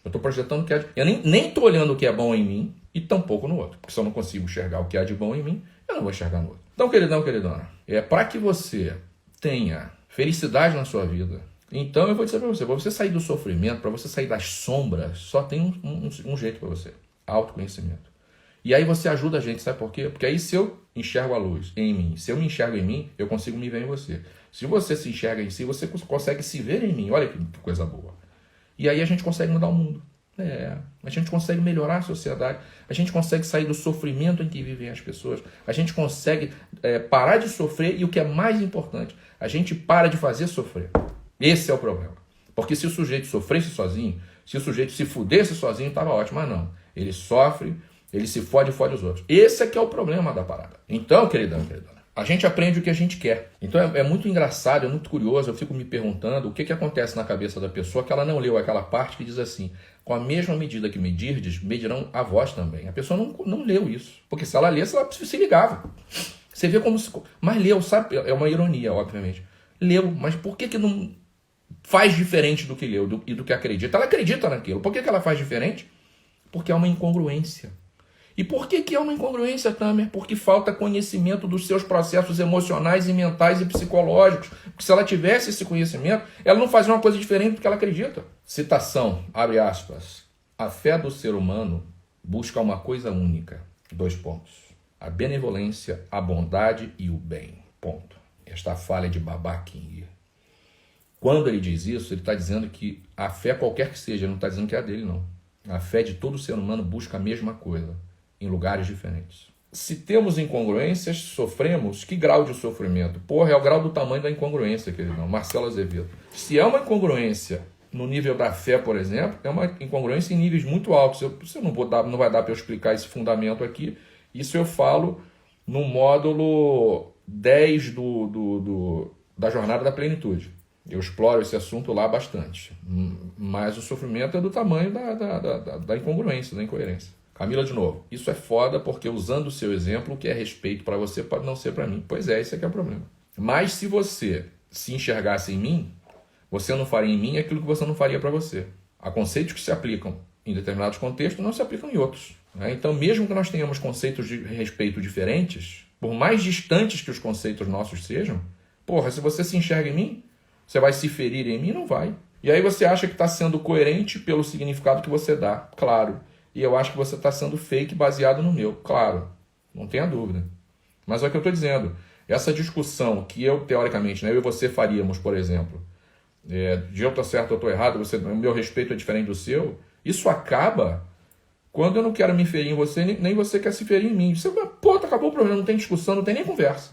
Eu estou projetando o que é... Eu nem estou olhando o que é bom em mim e tampouco no outro. Porque se eu não consigo enxergar o que há de bom em mim, eu não vou enxergar no outro. Então, queridona, para que você tenha felicidade na sua vida, então eu vou dizer para você sair do sofrimento, para você sair das sombras, só tem um jeito para você: autoconhecimento. E aí você ajuda a gente, sabe por quê? Porque aí se eu enxergo a luz em mim, se eu me enxergo em mim, eu consigo me ver em você. Se você se enxerga em si, você consegue se ver em mim. Olha que coisa boa. E aí a gente consegue mudar o mundo. A gente consegue melhorar a sociedade, a gente consegue sair do sofrimento em que vivem as pessoas, a gente consegue parar de sofrer e o que é mais importante, a gente para de fazer sofrer. Esse é o problema. Porque se o sujeito sofresse sozinho, se o sujeito se fudesse sozinho, estava ótimo, mas não. Ele sofre, ele se fode e fode os outros. Esse é que é o problema da parada. Então, queridão, queridona, a gente aprende o que a gente quer. Então é muito engraçado, é muito curioso, eu fico me perguntando o que acontece na cabeça da pessoa que ela não leu aquela parte que diz assim: com a mesma medida que medirdes, medirão a vós também. A pessoa não leu isso. Porque se ela lesse, ela se ligava. Você vê como... Mas leu, sabe? É uma ironia, obviamente. Leu, mas por que não faz diferente do que leu e do que acredita? Ela acredita naquilo. Por que ela faz diferente? Porque há uma incongruência. E por que é uma incongruência, Tamer? Porque falta conhecimento dos seus processos emocionais e mentais e psicológicos. Porque se ela tivesse esse conhecimento, ela não fazia uma coisa diferente do que ela acredita. Citação, abre aspas. A fé do ser humano busca uma coisa única. 2 pontos. A benevolência, a bondade e o bem. Ponto. Esta fala é de Baba King. Quando ele diz isso, ele está dizendo que a fé, qualquer que seja, ele não está dizendo que é a dele, não. A fé de todo ser humano busca a mesma coisa, em lugares diferentes. Se temos incongruências, sofremos. Que grau de sofrimento? Porra, é o grau do tamanho da incongruência, querido. Marcelo Azevedo. Se é uma incongruência no nível da fé, por exemplo, é uma incongruência em níveis muito altos. Você não vai dar para eu explicar esse fundamento aqui. Isso eu falo no módulo 10 da Jornada da Plenitude. Eu exploro esse assunto lá bastante. Mas o sofrimento é do tamanho da incongruência, da incoerência. Camila, de novo, isso é foda porque usando o seu exemplo, o que é respeito para você pode não ser para mim. Pois é, esse é que é o problema. Mas se você se enxergasse em mim, você não faria em mim aquilo que você não faria para você. Há conceitos que se aplicam em determinados contextos não se aplicam em outros. Né? Então, mesmo que nós tenhamos conceitos de respeito diferentes, por mais distantes que os conceitos nossos sejam, porra, se você se enxerga em mim, você vai se ferir em mim? Não vai. E aí você acha que está sendo coerente pelo significado que você dá. Claro. E eu acho que você está sendo fake baseado no meu. Claro. Não tenha dúvida. Mas é o que eu estou dizendo. Essa discussão que eu, teoricamente, né, eu e você faríamos, por exemplo, de eu estou certo, eu estou errado, o meu respeito é diferente do seu, isso acaba quando eu não quero me ferir em você, nem você quer se ferir em mim. Você, pô, acabou o problema, não tem discussão, não tem nem conversa.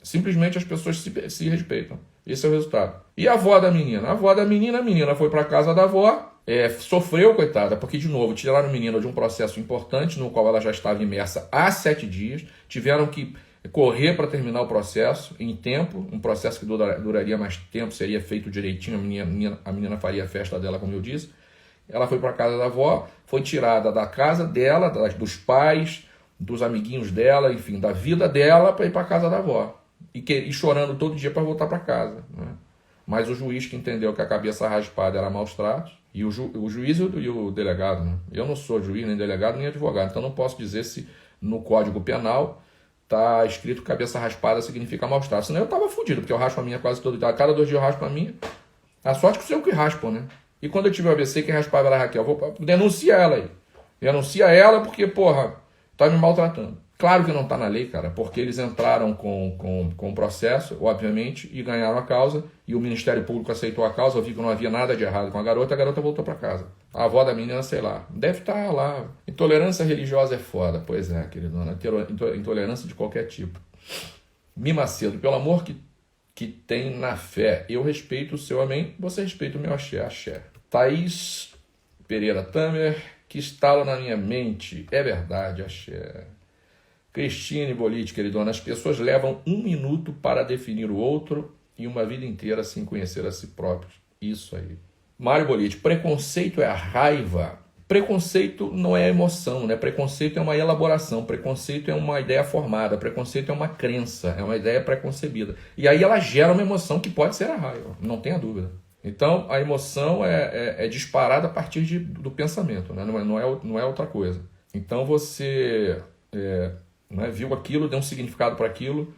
Simplesmente as pessoas se respeitam. Esse é o resultado. E a avó da menina? A avó da menina, a menina foi para casa da avó, sofreu, coitada, porque, de novo, tiraram a menina de um processo importante, no qual ela já estava imersa há 7 dias, tiveram que correr para terminar o processo em tempo, um processo que duraria mais tempo, seria feito direitinho, a menina faria a festa dela, como eu disse. Ela foi para casa da avó, foi tirada da casa dela, dos pais, dos amiguinhos dela, enfim, da vida dela, para ir para casa da avó. E chorando todo dia para voltar para casa. Né? Mas o juiz que entendeu que a cabeça raspada era maus tratos, e o juiz e o delegado, né? Eu não sou juiz, nem delegado, nem advogado, então não posso dizer se no Código Penal está escrito que cabeça raspada significa maus tratos. Senão eu estava fudido, porque eu raspo a minha quase todo dia. A cada 2 dias eu raspo a minha. A sorte que sou eu que raspo, né? E quando eu tive o AVC, quem raspava era a Raquel. Denuncia ela aí. Denuncia ela porque, porra, tá me maltratando. Claro que não está na lei, cara, porque eles entraram com o processo, obviamente, e ganharam a causa, e o Ministério Público aceitou a causa, viu que não havia nada de errado com a garota voltou para casa. A avó da menina, sei lá, deve estar lá. Intolerância religiosa é foda. Pois é, queridona, intolerância de qualquer tipo. Mi Macedo, pelo amor que tem na fé, eu respeito o seu amém, você respeita o meu axé, axé. Thaís Pereira Tamer, que estala na minha mente, é verdade, axé. Cristine Bolite, queridona, as pessoas levam 1 minuto para definir o outro e uma vida inteira sem conhecer a si próprios. Isso aí. Mário Bolite, preconceito é a raiva. Preconceito não é emoção, né? Preconceito é uma elaboração, preconceito é uma ideia formada, preconceito é uma crença, é uma ideia preconcebida. E aí ela gera uma emoção que pode ser a raiva, não tenha dúvida. Então a emoção é disparada a partir do pensamento, né? Não é outra coisa. Então você... né, viu aquilo, deu um significado para aquilo.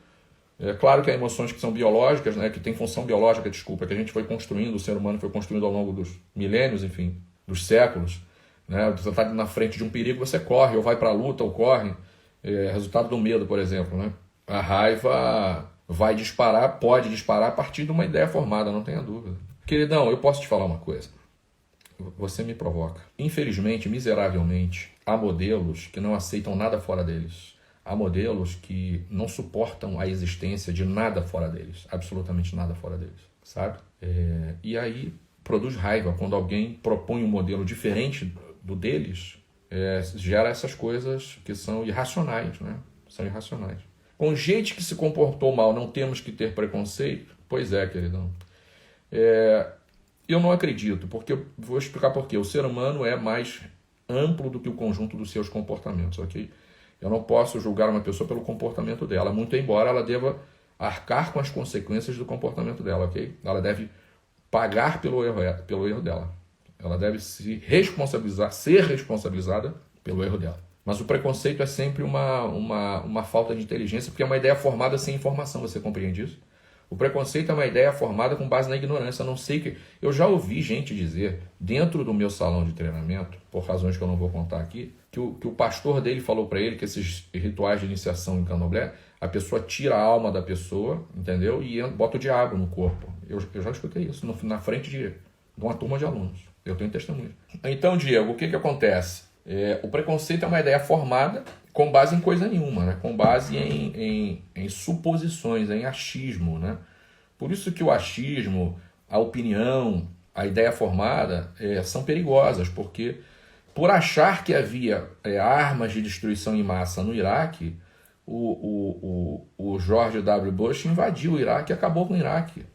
É claro que há emoções que são biológicas, né, que tem função biológica, que a gente foi construindo, o ser humano foi construindo ao longo dos milênios, enfim, dos séculos. Né, você está na frente de um perigo, você corre, ou vai para a luta, ou corre. Resultado do medo, por exemplo. Né? A raiva pode disparar a partir de uma ideia formada, não tenha dúvida. Queridão, eu posso te falar uma coisa. você me provoca. Infelizmente, miseravelmente, há modelos que não aceitam nada fora deles. Há modelos que não suportam a existência de nada fora deles. Absolutamente nada fora deles, sabe? E aí produz raiva quando alguém propõe um modelo diferente do deles, gera essas coisas que são irracionais, né? São irracionais. Com gente que se comportou mal, não temos que ter preconceito? Pois é, queridão. Eu não acredito, porque vou explicar por quê. O ser humano é mais amplo do que o conjunto dos seus comportamentos, ok? Eu não posso julgar uma pessoa pelo comportamento dela, muito embora ela deva arcar com as consequências do comportamento dela, ok? Ela deve pagar pelo erro dela. Ela deve se responsabilizar, ser responsabilizada pelo erro dela. Mas o preconceito é sempre uma falta de inteligência, porque é uma ideia formada sem informação, você compreende isso? O preconceito é uma ideia formada com base na ignorância. Eu já ouvi gente dizer, dentro do meu salão de treinamento, por razões que eu não vou contar aqui, que o pastor dele falou para ele que esses rituais de iniciação em candomblé, a pessoa tira a alma da pessoa, entendeu? E bota o diabo no corpo. Eu já escutei isso na frente de uma turma de alunos. Eu tenho testemunho. Então, Diego, o que acontece? O preconceito é uma ideia formada com base em coisa nenhuma, né? Com base em suposições, em achismo, né? Por isso que o achismo, a opinião, a ideia formada são perigosas, porque por achar que havia armas de destruição em massa no Iraque, o George W. Bush invadiu o Iraque e acabou com o Iraque.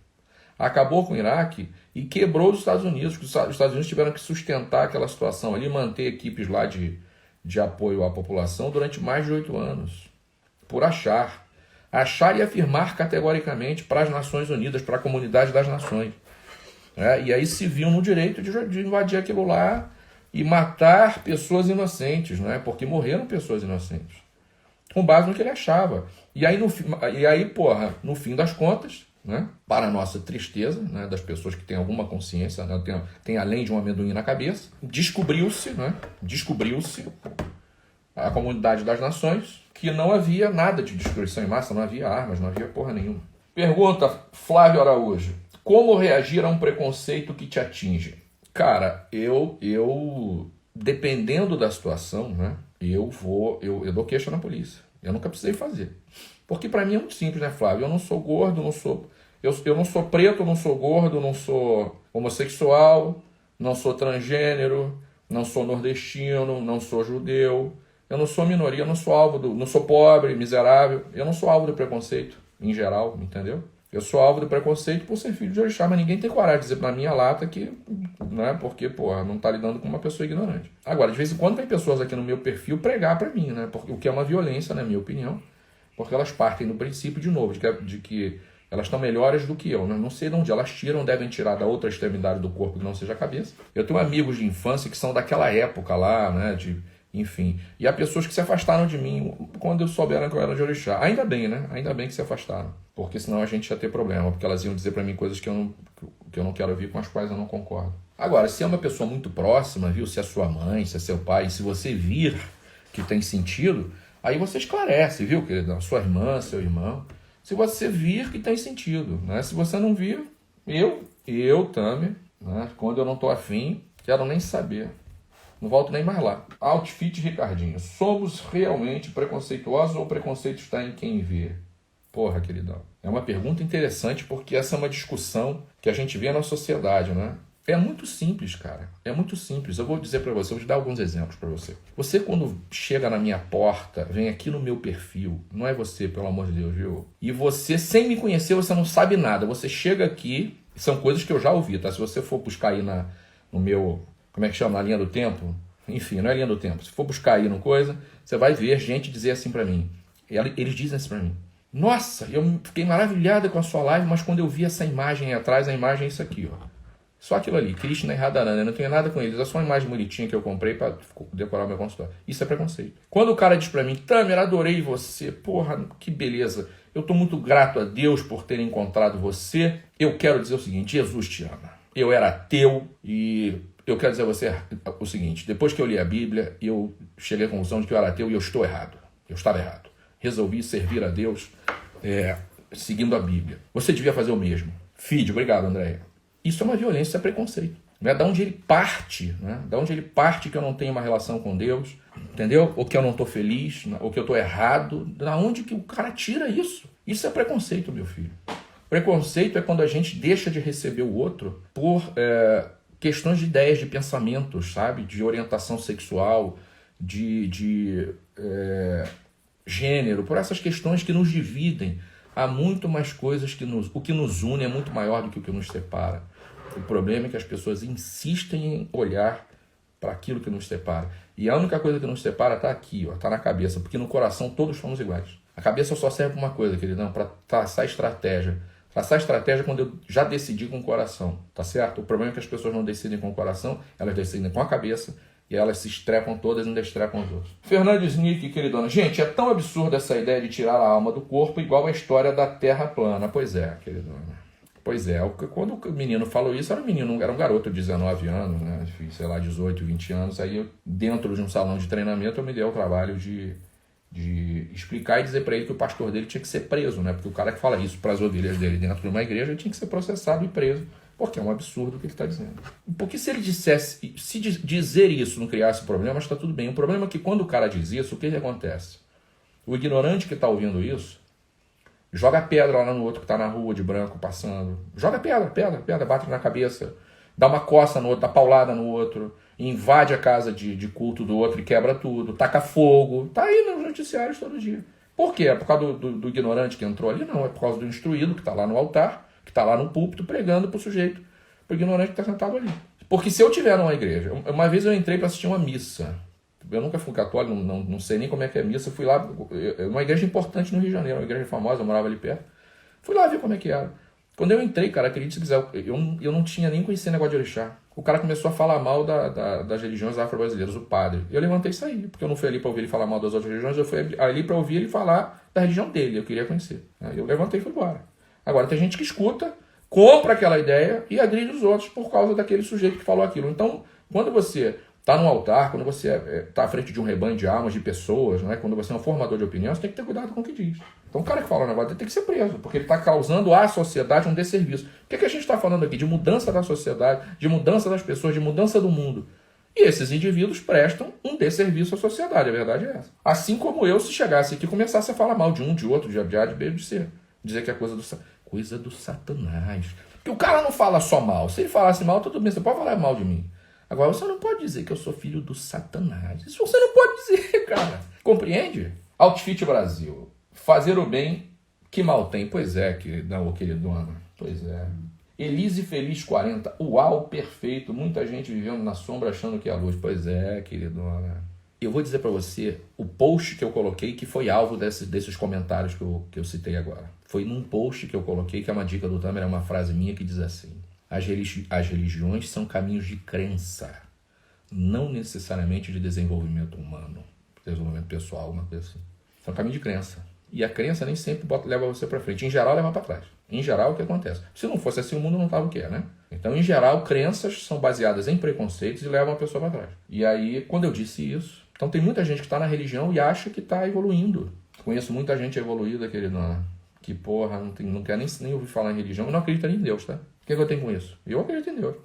Acabou com o Iraque e quebrou os Estados Unidos, porque os Estados Unidos tiveram que sustentar aquela situação ali, manter equipes lá de apoio à população durante mais de 8 anos, por achar e afirmar categoricamente para as Nações Unidas, para a comunidade das nações. E aí se viu no direito de invadir aquilo lá e matar pessoas inocentes, porque morreram pessoas inocentes, com base no que ele achava. E aí, no fim das contas, para a nossa tristeza, das pessoas que têm alguma consciência, tem além de um amendoim na cabeça, descobriu-se a comunidade das nações que não havia nada de destruição em massa, não havia armas, não havia porra nenhuma. Pergunta Flávio Araújo: como reagir a um preconceito que te atinge? Cara, eu dependendo da situação, eu dou queixa na polícia. Eu nunca precisei fazer. Porque para mim é muito simples, Flávio? Eu não sou gordo, eu não sou preto, não sou gordo, não sou homossexual, não sou transgênero, não sou nordestino, não sou judeu, eu não sou minoria, não sou pobre, miserável, eu não sou alvo do preconceito, em geral, entendeu? Eu sou alvo do preconceito por ser filho de orixá, mas ninguém tem coragem de dizer na minha lata que, porque, não tá lidando com uma pessoa ignorante. Agora, de vez em quando vem pessoas aqui no meu perfil pregar para mim, porque o que é uma violência, na minha opinião, porque elas partem do princípio, de novo, de que elas estão melhores do que eu. Não sei de onde elas tiram, devem tirar da outra extremidade do corpo que não seja a cabeça. Eu tenho amigos de infância que são daquela época lá, enfim. E há pessoas que se afastaram de mim quando souberam que eu era de orixá. Ainda bem, Ainda bem que se afastaram. Porque senão a gente ia ter problema, porque elas iam dizer para mim coisas que eu não quero ouvir, com as quais eu não concordo. Agora, se é uma pessoa muito próxima, viu? Se é sua mãe, se é seu pai, se você vir que tem sentido, aí você esclarece, viu, queridão? Sua irmã, seu irmão. Se você vir que tem sentido, Se você não vir, eu também, quando eu não tô afim, quero nem saber. Não volto nem mais lá. Outfit Ricardinho. Somos realmente preconceituosos ou o preconceito está em quem vê? Porra, queridão. É uma pergunta interessante porque essa é uma discussão que a gente vê na sociedade, É muito simples, cara. É muito simples. Eu vou dizer para você, vou te dar alguns exemplos para você. Você, quando chega na minha porta, vem aqui no meu perfil, não é você, pelo amor de Deus, viu? E você, sem me conhecer, você não sabe nada. Você chega aqui, são coisas que eu já ouvi, tá? Se você for buscar aí no meu, como é que chama? Na linha do tempo? Enfim, não é linha do tempo. Se for buscar aí no coisa, você vai ver gente dizer assim para mim. Eles dizem assim para mim: nossa, eu fiquei maravilhada com a sua live, mas quando eu vi essa imagem aí atrás, a imagem é isso aqui, ó. Só aquilo ali, Krishna e Radharani, eu não tenho nada com eles, é só uma imagem bonitinha que eu comprei para decorar o meu consultório. Isso é preconceito. Quando o cara diz para mim: Tamer, adorei você, porra, que beleza, eu tô muito grato a Deus por ter encontrado você, eu quero dizer o seguinte: Jesus te ama. Eu era ateu e eu quero dizer a você o seguinte: depois que eu li a Bíblia, eu cheguei à conclusão de que eu era ateu e eu estou errado. Eu estava errado. Resolvi servir a Deus seguindo a Bíblia. Você devia fazer o mesmo. Feed, obrigado, Andréia. Isso é uma violência, isso é preconceito. Né? Da onde ele parte, né? Da onde ele parte que eu não tenho uma relação com Deus, entendeu? Ou que eu não estou feliz, ou que eu estou errado. Da onde que o cara tira isso? Isso é preconceito, meu filho. Preconceito é quando a gente deixa de receber o outro por questões de ideias, de pensamentos, sabe? De orientação sexual, de gênero, por essas questões que nos dividem. Há muito mais coisas que o que nos une é muito maior do que o que nos separa. O problema é que as pessoas insistem em olhar para aquilo que nos separa. E a única coisa que nos separa está aqui, está na cabeça, porque no coração todos somos iguais. A cabeça só serve para uma coisa, queridão, para traçar estratégia. Traçar estratégia quando eu já decidi com o coração, tá certo? O problema é que as pessoas não decidem com o coração, elas decidem com a cabeça e elas se estrepam todas e não destrepam os outros. Fernando Snick, queridona. Gente, é tão absurda essa ideia de tirar a alma do corpo igual a história da Terra plana. Pois é, queridona. Pois é, quando o menino falou isso, era um garoto de 19 anos, né? Sei lá, 18, 20 anos. Aí, dentro de um salão de treinamento, eu me dei o trabalho de explicar e dizer para ele que o pastor dele tinha que ser preso, né? Porque o cara que fala isso para as ovelhas dele dentro de uma igreja, ele tinha que ser processado e preso, porque é um absurdo o que ele está dizendo. Porque se ele dissesse, se dizer isso não criasse problema, está tudo bem. O problema é que quando o cara diz isso, o que acontece? O ignorante que está ouvindo isso, joga pedra lá no outro que está na rua de branco passando. Joga pedra, bate na cabeça, dá uma coça no outro, dá paulada no outro, invade a casa de culto do outro e quebra tudo, taca fogo. Tá aí nos noticiários todo dia. Por quê? É por causa do ignorante que entrou ali? Não, é por causa do instruído que está lá no altar, que está lá no púlpito pregando para o sujeito, para o ignorante que está sentado ali. Porque se eu tiver numa igreja, uma vez eu entrei para assistir uma missa. Eu nunca fui católico, não sei nem como é que é missa. Fui lá, uma igreja importante no Rio de Janeiro, uma igreja famosa, eu morava ali perto. Fui lá ver como é que era. Quando eu entrei, cara, acredite se quiser, eu não tinha nem conhecido negócio de orixá. O cara começou a falar mal das religiões afro-brasileiras, o padre. Eu levantei e saí, porque eu não fui ali para ouvir ele falar mal das outras religiões, eu fui ali para ouvir ele falar da religião dele, eu queria conhecer. Eu levantei e fui embora. Agora, tem gente que escuta, compra aquela ideia e agride os outros por causa daquele sujeito que falou aquilo. Então, quando você está no altar, quando você está à frente de um rebanho de almas, de pessoas, né? Quando você é um formador de opinião, você tem que ter cuidado com o que diz. Então o cara que fala um negócio tem que ser preso, porque ele está causando à sociedade um desserviço. O que a gente está falando aqui? De mudança da sociedade, de mudança das pessoas, de mudança do mundo. E esses indivíduos prestam um desserviço à sociedade, a verdade é essa. Assim como eu, se chegasse aqui e começasse a falar mal de um, de outro, de A, de B, de C. Dizer que é coisa do Satanás. Porque o cara não fala só mal. Se ele falasse mal, tudo bem, você pode falar mal de mim. Agora, você não pode dizer que eu sou filho do Satanás. Isso você não pode dizer, cara. Compreende? Outfit Brasil. Fazer o bem que mal tem. Pois é, queridona. Pois é. Elise Feliz 40. Uau, perfeito. Muita gente vivendo na sombra achando que é a luz. Pois é, queridona. Eu vou dizer para você o post que eu coloquei que foi alvo desses comentários que eu citei agora. Foi num post que eu coloquei, que é uma dica do Tamer, é uma frase minha que diz assim: As religiões são caminhos de crença, não necessariamente de desenvolvimento humano, desenvolvimento pessoal, uma coisa assim. São caminhos de crença. E a crença nem sempre leva você para frente. Em geral, leva para trás. Em geral, o que acontece? Se não fosse assim, o mundo não estava o que é, né? Então, em geral, crenças são baseadas em preconceitos e levam a pessoa para trás. E aí, quando eu disse isso... Então, tem muita gente que está na religião e acha que está evoluindo. Conheço muita gente evoluída, queridona, que, porra, não quer nem ouvir falar em religião e não acredita nem em Deus, tá? O que eu tenho com isso? Eu acredito em Deus.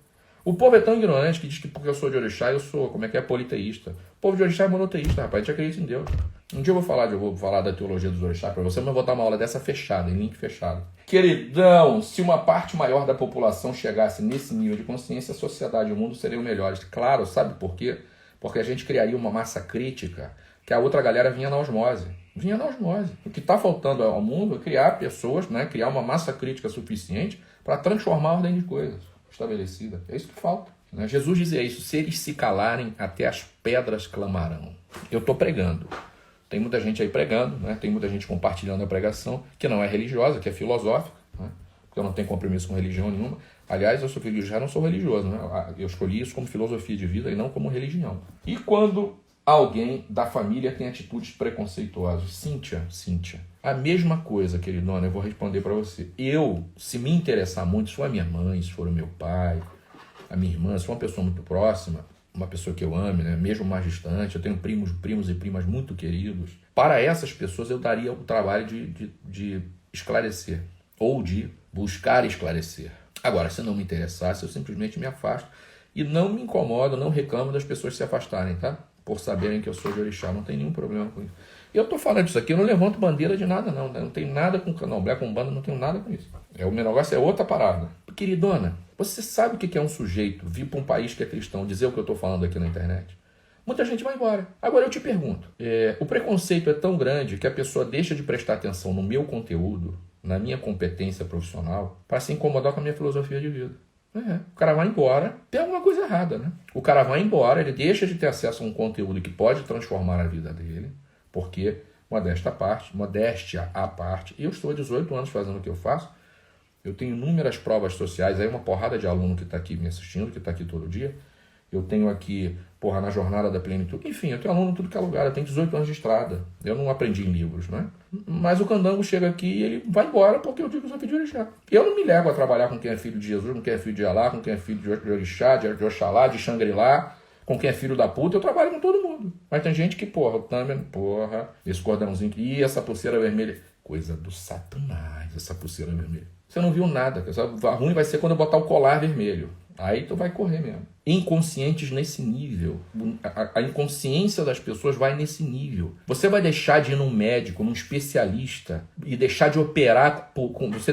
O povo é tão ignorante que diz que porque eu sou de orixá, eu sou, politeísta. O povo de orixá é monoteísta, rapaz, a gente acredita em Deus. Um dia eu vou falar da teologia dos orixá para você, mas eu vou dar uma aula dessa fechada, em link fechado. Queridão, se uma parte maior da população chegasse nesse nível de consciência, a sociedade e o mundo seriam melhores. Claro, sabe por quê? Porque a gente criaria uma massa crítica que a outra galera vinha na osmose. O que está faltando ao mundo é criar pessoas, né, criar uma massa crítica suficiente para transformar a ordem de coisas estabelecida. É isso que falta. Né? Jesus dizia isso: se eles se calarem, até as pedras clamarão. Eu estou pregando. Tem muita gente aí pregando, né? Tem muita gente compartilhando a pregação, que não é religiosa, que é filosófica, né? Porque eu não tenho compromisso com religião nenhuma. Aliás, eu sou filho de Israel, não sou religioso, né? Eu escolhi isso como filosofia de vida e não como religião. E quando alguém da família tem atitudes preconceituosas? Cíntia, a mesma coisa, queridona, eu vou responder para você. Eu, se me interessar muito, se for a minha mãe, se for o meu pai, a minha irmã, se for uma pessoa muito próxima, uma pessoa que eu ame, né? Mesmo mais distante, eu tenho primos e primas muito queridos. Para essas pessoas eu daria o trabalho de esclarecer, ou de buscar esclarecer. Agora, se não me interessasse, eu simplesmente me afasto E não me incomodo, não reclamo das pessoas se afastarem, tá? Por saberem que eu sou de orixá, não tem nenhum problema com isso. E eu tô falando isso aqui, eu não levanto bandeira de nada não, né? Não tenho nada com candomblé, com banda, não tenho nada com isso. O meu negócio é outra parada. Queridona, você sabe o que é um sujeito vir para um país que é cristão dizer o que eu tô falando aqui na internet? Muita gente vai embora. Agora eu te pergunto, o preconceito é tão grande que a pessoa deixa de prestar atenção no meu conteúdo, na minha competência profissional, para se incomodar com a minha filosofia de vida. O cara vai embora, tem alguma coisa errada, né? O cara vai embora, ele deixa de ter acesso a um conteúdo que pode transformar a vida dele, porque, modéstia à parte, eu estou há 18 anos fazendo o que eu faço, eu tenho inúmeras provas sociais, aí uma porrada de aluno que está aqui me assistindo, que está aqui todo dia, eu tenho aqui, na jornada da plenitude, enfim, eu tenho aluno em tudo que é lugar, eu tenho 18 anos de estrada, eu não aprendi em livros, né? Mas o candango chega aqui e ele vai embora porque eu digo que eu sou filho de orixá. Eu não me lego a trabalhar com quem é filho de Jesus, com quem é filho de Alá, com quem é filho de orixá, de Oxalá, de Xangri-Lá, com quem é filho da puta, eu trabalho com todo mundo. Mas tem gente que, o Tamer, esse cordãozinho aqui, essa pulseira vermelha, coisa do satanás, essa pulseira vermelha. Você não viu nada, a ruim vai ser quando eu botar o colar vermelho. Aí tu vai correr mesmo. Inconscientes nesse nível. A inconsciência das pessoas vai nesse nível. Você vai deixar de ir num médico, num especialista, e deixar de operar.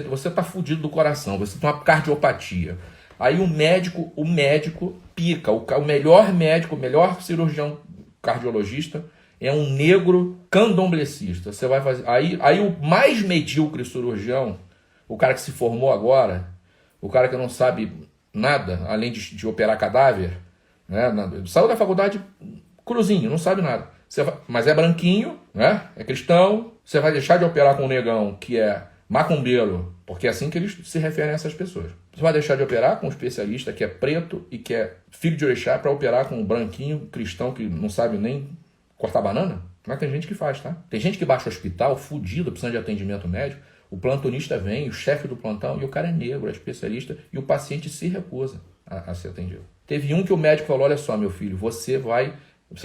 Você tá fudido do coração, você tem uma cardiopatia. Aí o médico pica. O melhor médico, o melhor cirurgião cardiologista é um negro candomblecista. Você vai fazer. Aí o mais medíocre cirurgião, o cara que se formou agora, o cara que não sabe nada, além de operar cadáver, né? Saiu da faculdade cruzinho, não sabe nada. Mas é branquinho, né? É cristão. Você vai deixar de operar com um negão que é macumbeiro, porque é assim que eles se referem a essas pessoas. Você vai deixar de operar com um especialista que é preto e que é filho de orixá para operar com um branquinho cristão que não sabe nem cortar banana? Mas tem gente que faz, tá? Tem gente que baixa o hospital, fudido, precisando de atendimento médico. O plantonista vem, o chefe do plantão, e o cara é negro, é especialista, e o paciente se recusa a ser atendido. Teve um que o médico falou, olha só, meu filho, você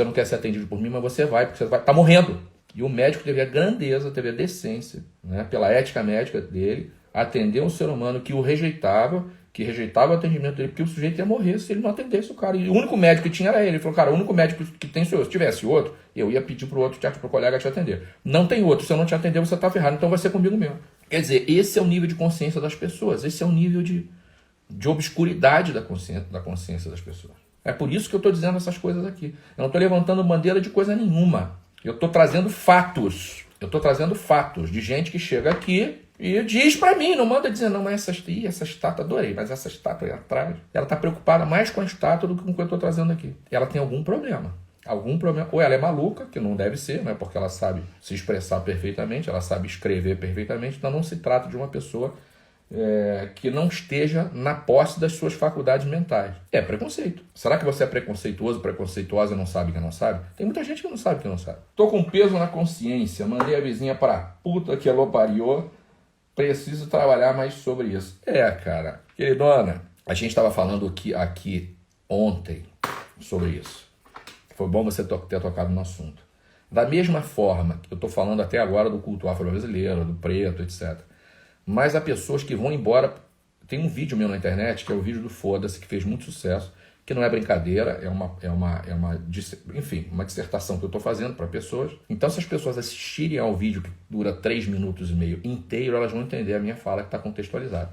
não quer ser atendido por mim, mas você vai, porque você tá morrendo. E o médico teve a grandeza, teve a decência, né, pela ética médica dele, atender um ser humano que o rejeitava, que rejeitava o atendimento dele, porque o sujeito ia morrer se ele não atendesse o cara. E o único médico que tinha era ele. Ele falou, cara, o único médico que tem sou eu. Se tivesse outro, eu ia pedir pro colega te atender. Não tem outro. Se eu não te atender, você tá ferrado. Então vai ser comigo mesmo. Quer dizer, esse é o nível de consciência das pessoas. Esse é o nível de obscuridade da consciência das pessoas. É por isso que eu estou dizendo essas coisas aqui. Eu não estou levantando bandeira de coisa nenhuma. Eu estou trazendo fatos. Eu estou trazendo fatos de gente que chega aqui e diz pra mim, não manda dizer, não, mas essa estátua, adorei, mas essa estátua aí atrás, ela tá preocupada mais com a estátua do que com o que eu tô trazendo aqui. Ela tem algum problema. Ou ela é maluca, que não deve ser, né, porque ela sabe se expressar perfeitamente, ela sabe escrever perfeitamente, então não se trata de uma pessoa que não esteja na posse das suas faculdades mentais. É preconceito. Será que você é preconceituosa e não sabe que não sabe? Tem muita gente que não sabe que não sabe. Tô com peso na consciência, mandei a vizinha pra puta que ela pariu. Preciso trabalhar mais sobre isso. Cara. Queridona, a gente estava falando aqui ontem sobre isso. Foi bom você ter tocado no assunto. Da mesma forma que eu estou falando até agora do culto afro-brasileiro, do preto, etc. Mas há pessoas que vão embora. Tem um vídeo meu na internet, que é o vídeo do Foda-se, que fez muito sucesso, que não é brincadeira, enfim, uma dissertação que eu estou fazendo para pessoas. Então, se as pessoas assistirem ao vídeo que dura 3 minutos e meio inteiro, elas vão entender a minha fala que está contextualizada.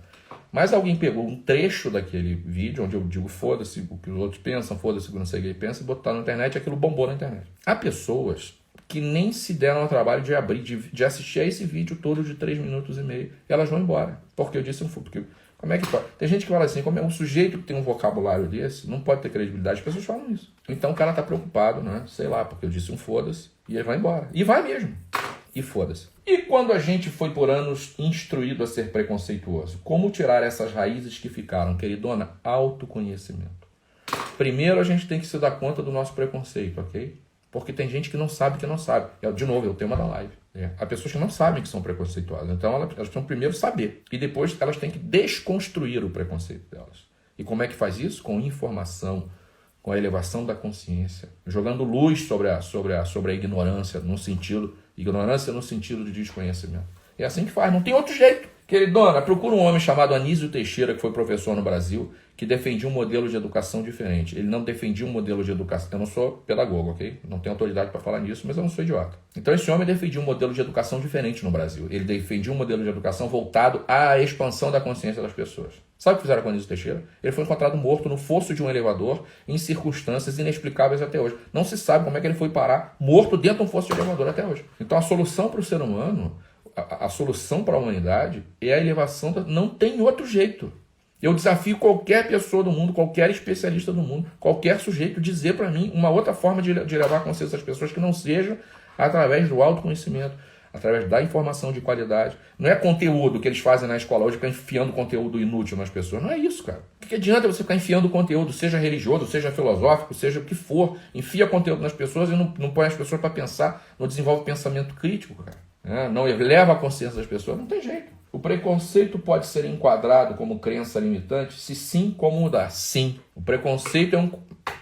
Mas alguém pegou um trecho daquele vídeo, onde eu digo foda-se o que os outros pensam, foda-se o que não sei o que pensa, e botar na internet, e aquilo bombou na internet. Há pessoas que nem se deram ao trabalho de assistir a esse vídeo todo de 3 minutos e meio, e elas vão embora. Porque eu disse porque como é que pode? Tem gente que fala assim, como é um sujeito que tem um vocabulário desse, não pode ter credibilidade, as pessoas falam isso. Então o cara tá preocupado, né? Sei lá, porque eu disse um foda-se, e ele vai embora. E vai mesmo. E foda-se. E quando a gente foi por anos instruído a ser preconceituoso, como tirar essas raízes que ficaram, queridona? Autoconhecimento. Primeiro a gente tem que se dar conta do nosso preconceito, ok? Porque tem gente que não sabe que não sabe. De novo, é o tema da live. Há pessoas que não sabem que são preconceituosas. Então elas precisam primeiro saber. E depois elas têm que desconstruir o preconceito delas. E como é que faz isso? Com informação, com a elevação da consciência, jogando luz sobre a ignorância no sentido de desconhecimento. É assim que faz, não tem outro jeito. Queridona, procura um homem chamado Anísio Teixeira, que foi professor no Brasil, que defendia um modelo de educação diferente. Ele não defendia um modelo de educação... Eu não sou pedagogo, ok? Não tenho autoridade para falar nisso, mas eu não sou idiota. Então esse homem defendia um modelo de educação diferente no Brasil. Ele defendia um modelo de educação voltado à expansão da consciência das pessoas. Sabe o que fizeram com Anísio Teixeira? Ele foi encontrado morto no fosso de um elevador em circunstâncias inexplicáveis até hoje. Não se sabe como é que ele foi parar morto dentro de um fosso de elevador até hoje. Então a solução para o ser humano, a solução para a humanidade é a elevação... Não tem outro jeito. Eu desafio qualquer pessoa do mundo, qualquer especialista do mundo, qualquer sujeito dizer para mim uma outra forma de levar a consciência das pessoas que não seja através do autoconhecimento, através da informação de qualidade. Não é conteúdo que eles fazem na escola hoje, ficar enfiando conteúdo inútil nas pessoas. Não é isso, cara. O que adianta você ficar enfiando conteúdo, seja religioso, seja filosófico, seja o que for, enfia conteúdo nas pessoas e não põe as pessoas para pensar, não desenvolve pensamento crítico, cara. Não eleva a consciência das pessoas, não tem jeito. O preconceito pode ser enquadrado como crença limitante? Se sim, como mudar? Sim. O preconceito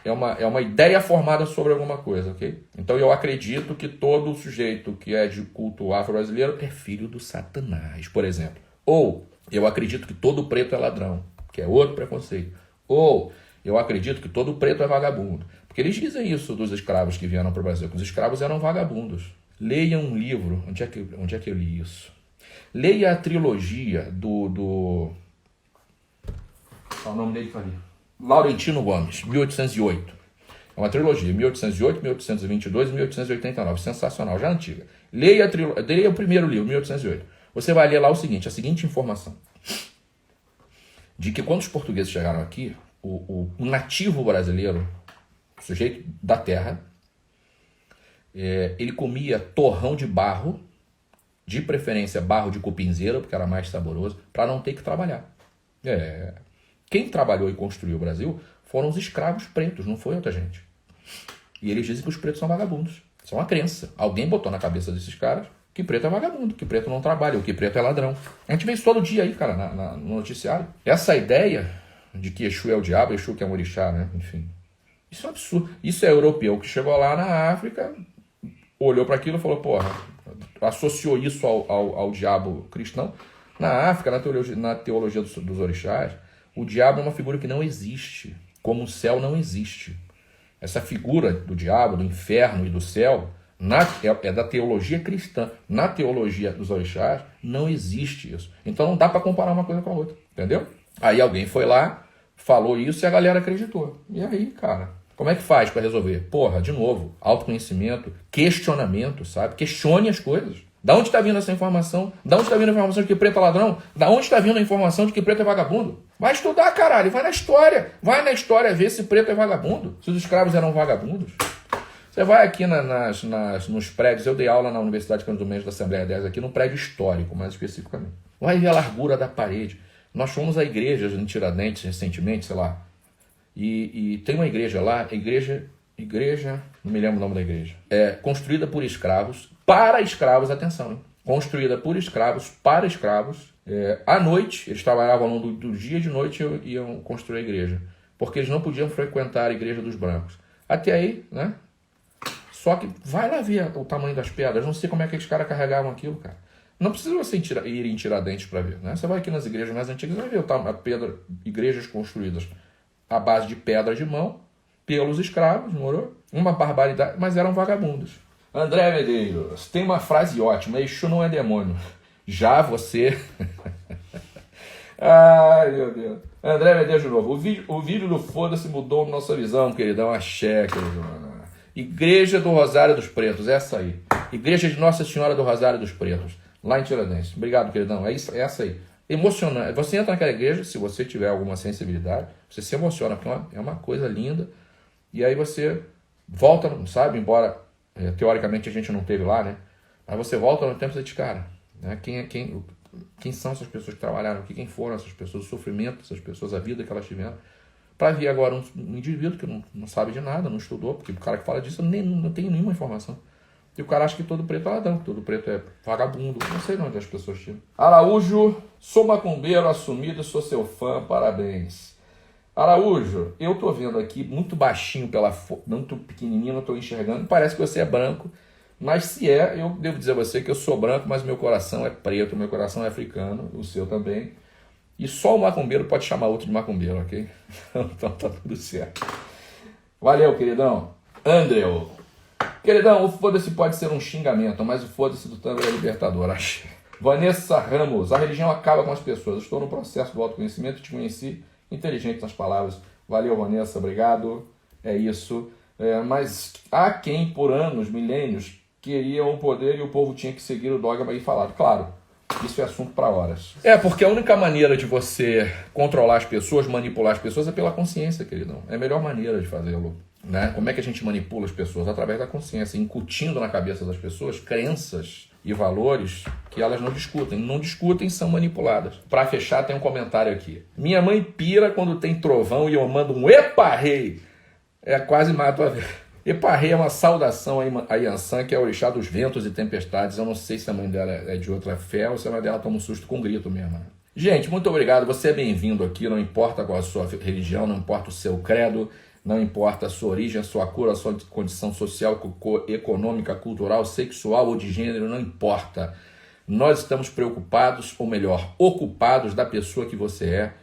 é uma ideia formada sobre alguma coisa, ok? Então eu acredito que todo sujeito que é de culto afro-brasileiro é filho do Satanás, por exemplo. Ou eu acredito que todo preto é ladrão, que é outro preconceito. Ou eu acredito que todo preto é vagabundo. Porque eles dizem isso dos escravos que vieram para o Brasil, que os escravos eram vagabundos. Leiam um livro, onde é que eu li isso? Leia a trilogia do qual é o nome dele? Laurentino Gomes, 1808. É uma trilogia, 1808, 1822 e 1889. Sensacional, já antiga. Leia o primeiro livro, 1808. Você vai ler lá o seguinte, a seguinte informação. De que quando os portugueses chegaram aqui, o nativo brasileiro, o sujeito da terra, ele comia torrão de barro, de preferência barro de cupinzeira, porque era mais saboroso, para não ter que trabalhar. Quem trabalhou e construiu o Brasil foram os escravos pretos, não foi outra gente. E eles dizem que os pretos são vagabundos. Isso é uma crença. Alguém botou na cabeça desses caras que preto é vagabundo, que preto não trabalha, ou que preto é ladrão. A gente vê isso todo dia aí, cara, no noticiário. Essa ideia de que Exu é o diabo, Exu que é um orixá, né? Enfim. Isso é um absurdo. Isso é europeu que chegou lá na África, olhou para aquilo e falou, porra, associou isso ao diabo cristão. Na África, na teologia dos orixás, o diabo é uma figura que não existe, como o céu não existe. Essa figura do diabo, do inferno e do céu, é da teologia cristã. Na teologia dos orixás, não existe isso. Então não dá para comparar uma coisa com a outra, entendeu? Aí alguém foi lá, falou isso e a galera acreditou. E aí, cara, como é que faz para resolver? Porra, de novo, autoconhecimento, questionamento, sabe? Questione as coisas. Da onde está vindo essa informação? Da onde está vindo a informação de que preto é ladrão? Da onde está vindo a informação de que preto é vagabundo? Vai estudar, caralho. Vai na história. Vai na história ver se preto é vagabundo. Se os escravos eram vagabundos. Você vai aqui nos prédios. Eu dei aula na Universidade Cândido Mendes da Assembleia 10 aqui, num prédio histórico, mais especificamente. Vai ver a largura da parede. Nós fomos a igrejas em Tiradentes recentemente, sei lá. E tem uma igreja lá, igreja, não me lembro o nome da igreja. É construída por escravos, para escravos, atenção, hein? Construída por escravos, para escravos. À noite, eles trabalhavam ao longo do dia e de noite iam construir a igreja. Porque eles não podiam frequentar a igreja dos brancos. Até aí, né? Só que vai lá ver o tamanho das pedras. Não sei como é que os caras carregavam aquilo, cara. Não precisa você ir em Tiradentes para ver, né? Você vai aqui nas igrejas mais antigas e vai ver igrejas construídas à base de pedra de mão, pelos escravos, morou? Uma barbaridade, mas eram vagabundos. André Medeiros, tem uma frase ótima, Exu não é demônio. Já você... Ai, meu Deus. André Medeiros de novo. O vídeo do Foda-se mudou nossa visão, queridão. Axé, queridão. Igreja do Rosário dos Pretos, essa aí. Igreja de Nossa Senhora do Rosário dos Pretos, lá em Tiradentes. Obrigado, queridão. É essa aí. Emocionante. Você entra naquela igreja, se você tiver alguma sensibilidade, você se emociona, porque é uma coisa linda. E aí você volta, sabe, embora teoricamente a gente não teve lá, né? Mas você volta no tempo e você diz, cara, né? Quem são essas pessoas que trabalharam aqui? Quem foram essas pessoas? O sofrimento dessas pessoas, a vida que elas tiveram. Para vir agora um indivíduo que não sabe de nada, não estudou, porque o cara que fala disso não tem nenhuma informação. E o cara acha que todo preto é ladrão, que todo preto é vagabundo. Não sei de onde as pessoas tiram. Araújo, sou macumbeiro assumido, sou seu fã, parabéns. Araújo, eu tô vendo aqui muito baixinho, muito pequenininho, não tô enxergando. Parece que você é branco. Mas se é, eu devo dizer a você que eu sou branco, mas meu coração é preto, meu coração é africano, o seu também. E só o macumbeiro pode chamar outro de macumbeiro, ok? Então tá tudo certo. Valeu, queridão. Andrew. Queridão, o foda-se pode ser um xingamento, mas o foda-se do tango é libertador, achei. Vanessa Ramos. A religião acaba com as pessoas. Estou no processo do autoconhecimento e te conheci inteligente nas palavras. Valeu, Vanessa. Obrigado. É isso. Mas há quem, por anos, milênios, queria o poder e o povo tinha que seguir o dogma aí falado. Claro, isso é assunto para horas. Porque a única maneira de você controlar as pessoas, manipular as pessoas, é pela consciência, queridão. É a melhor maneira de fazê-lo. Né? Como é que a gente manipula as pessoas? Através da consciência, incutindo na cabeça das pessoas crenças e valores que elas não discutem. Não discutem, são manipuladas. Para fechar, tem um comentário aqui. Minha mãe pira quando tem trovão e eu mando um epa rei. Quase mato a ver. Epa rei é uma saudação a Yansan, que é o orixá dos ventos e tempestades. Eu não sei se a mãe dela é de outra fé ou se a mãe dela toma um susto com um grito mesmo. Né? Gente, muito obrigado. Você é bem-vindo aqui. Não importa qual a sua religião, não importa o seu credo, não importa a sua origem, a sua cor, a sua condição social, econômica, cultural, sexual ou de gênero, não importa. Nós estamos preocupados, ou melhor, ocupados da pessoa que você é,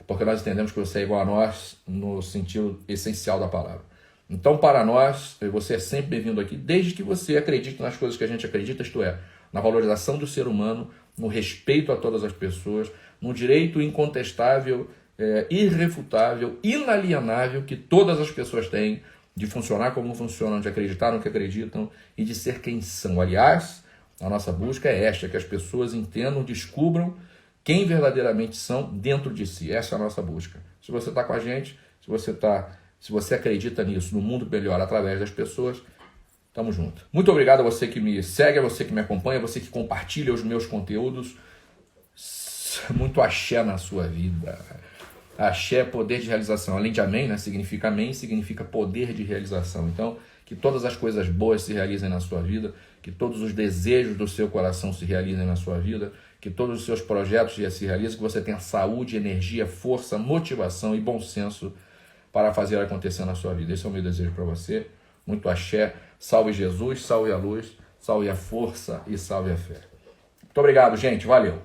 porque nós entendemos que você é igual a nós no sentido essencial da palavra. Então, para nós, você é sempre bem-vindo aqui, desde que você acredite nas coisas que a gente acredita, isto é, na valorização do ser humano, no respeito a todas as pessoas, no direito incontestável, irrefutável, inalienável que todas as pessoas têm de funcionar como funcionam, de acreditar no que acreditam e de ser quem são. Aliás, a nossa busca é esta, que as pessoas entendam, descubram quem verdadeiramente são dentro de si. Essa é a nossa busca. Se você está com a gente, se você acredita nisso, no mundo melhor através das pessoas, tamo junto. Muito obrigado a você que me segue, a você que me acompanha, a você que compartilha os meus conteúdos. Muito axé na sua vida. Axé é poder de realização. Além de amém, né? Significa amém, significa poder de realização. Então, que todas as coisas boas se realizem na sua vida, que todos os desejos do seu coração se realizem na sua vida, que todos os seus projetos se realizem, que você tenha saúde, energia, força, motivação e bom senso para fazer acontecer na sua vida. Esse é o meu desejo para você. Muito axé. Salve Jesus, salve a luz, salve a força e salve a fé. Muito obrigado, gente. Valeu.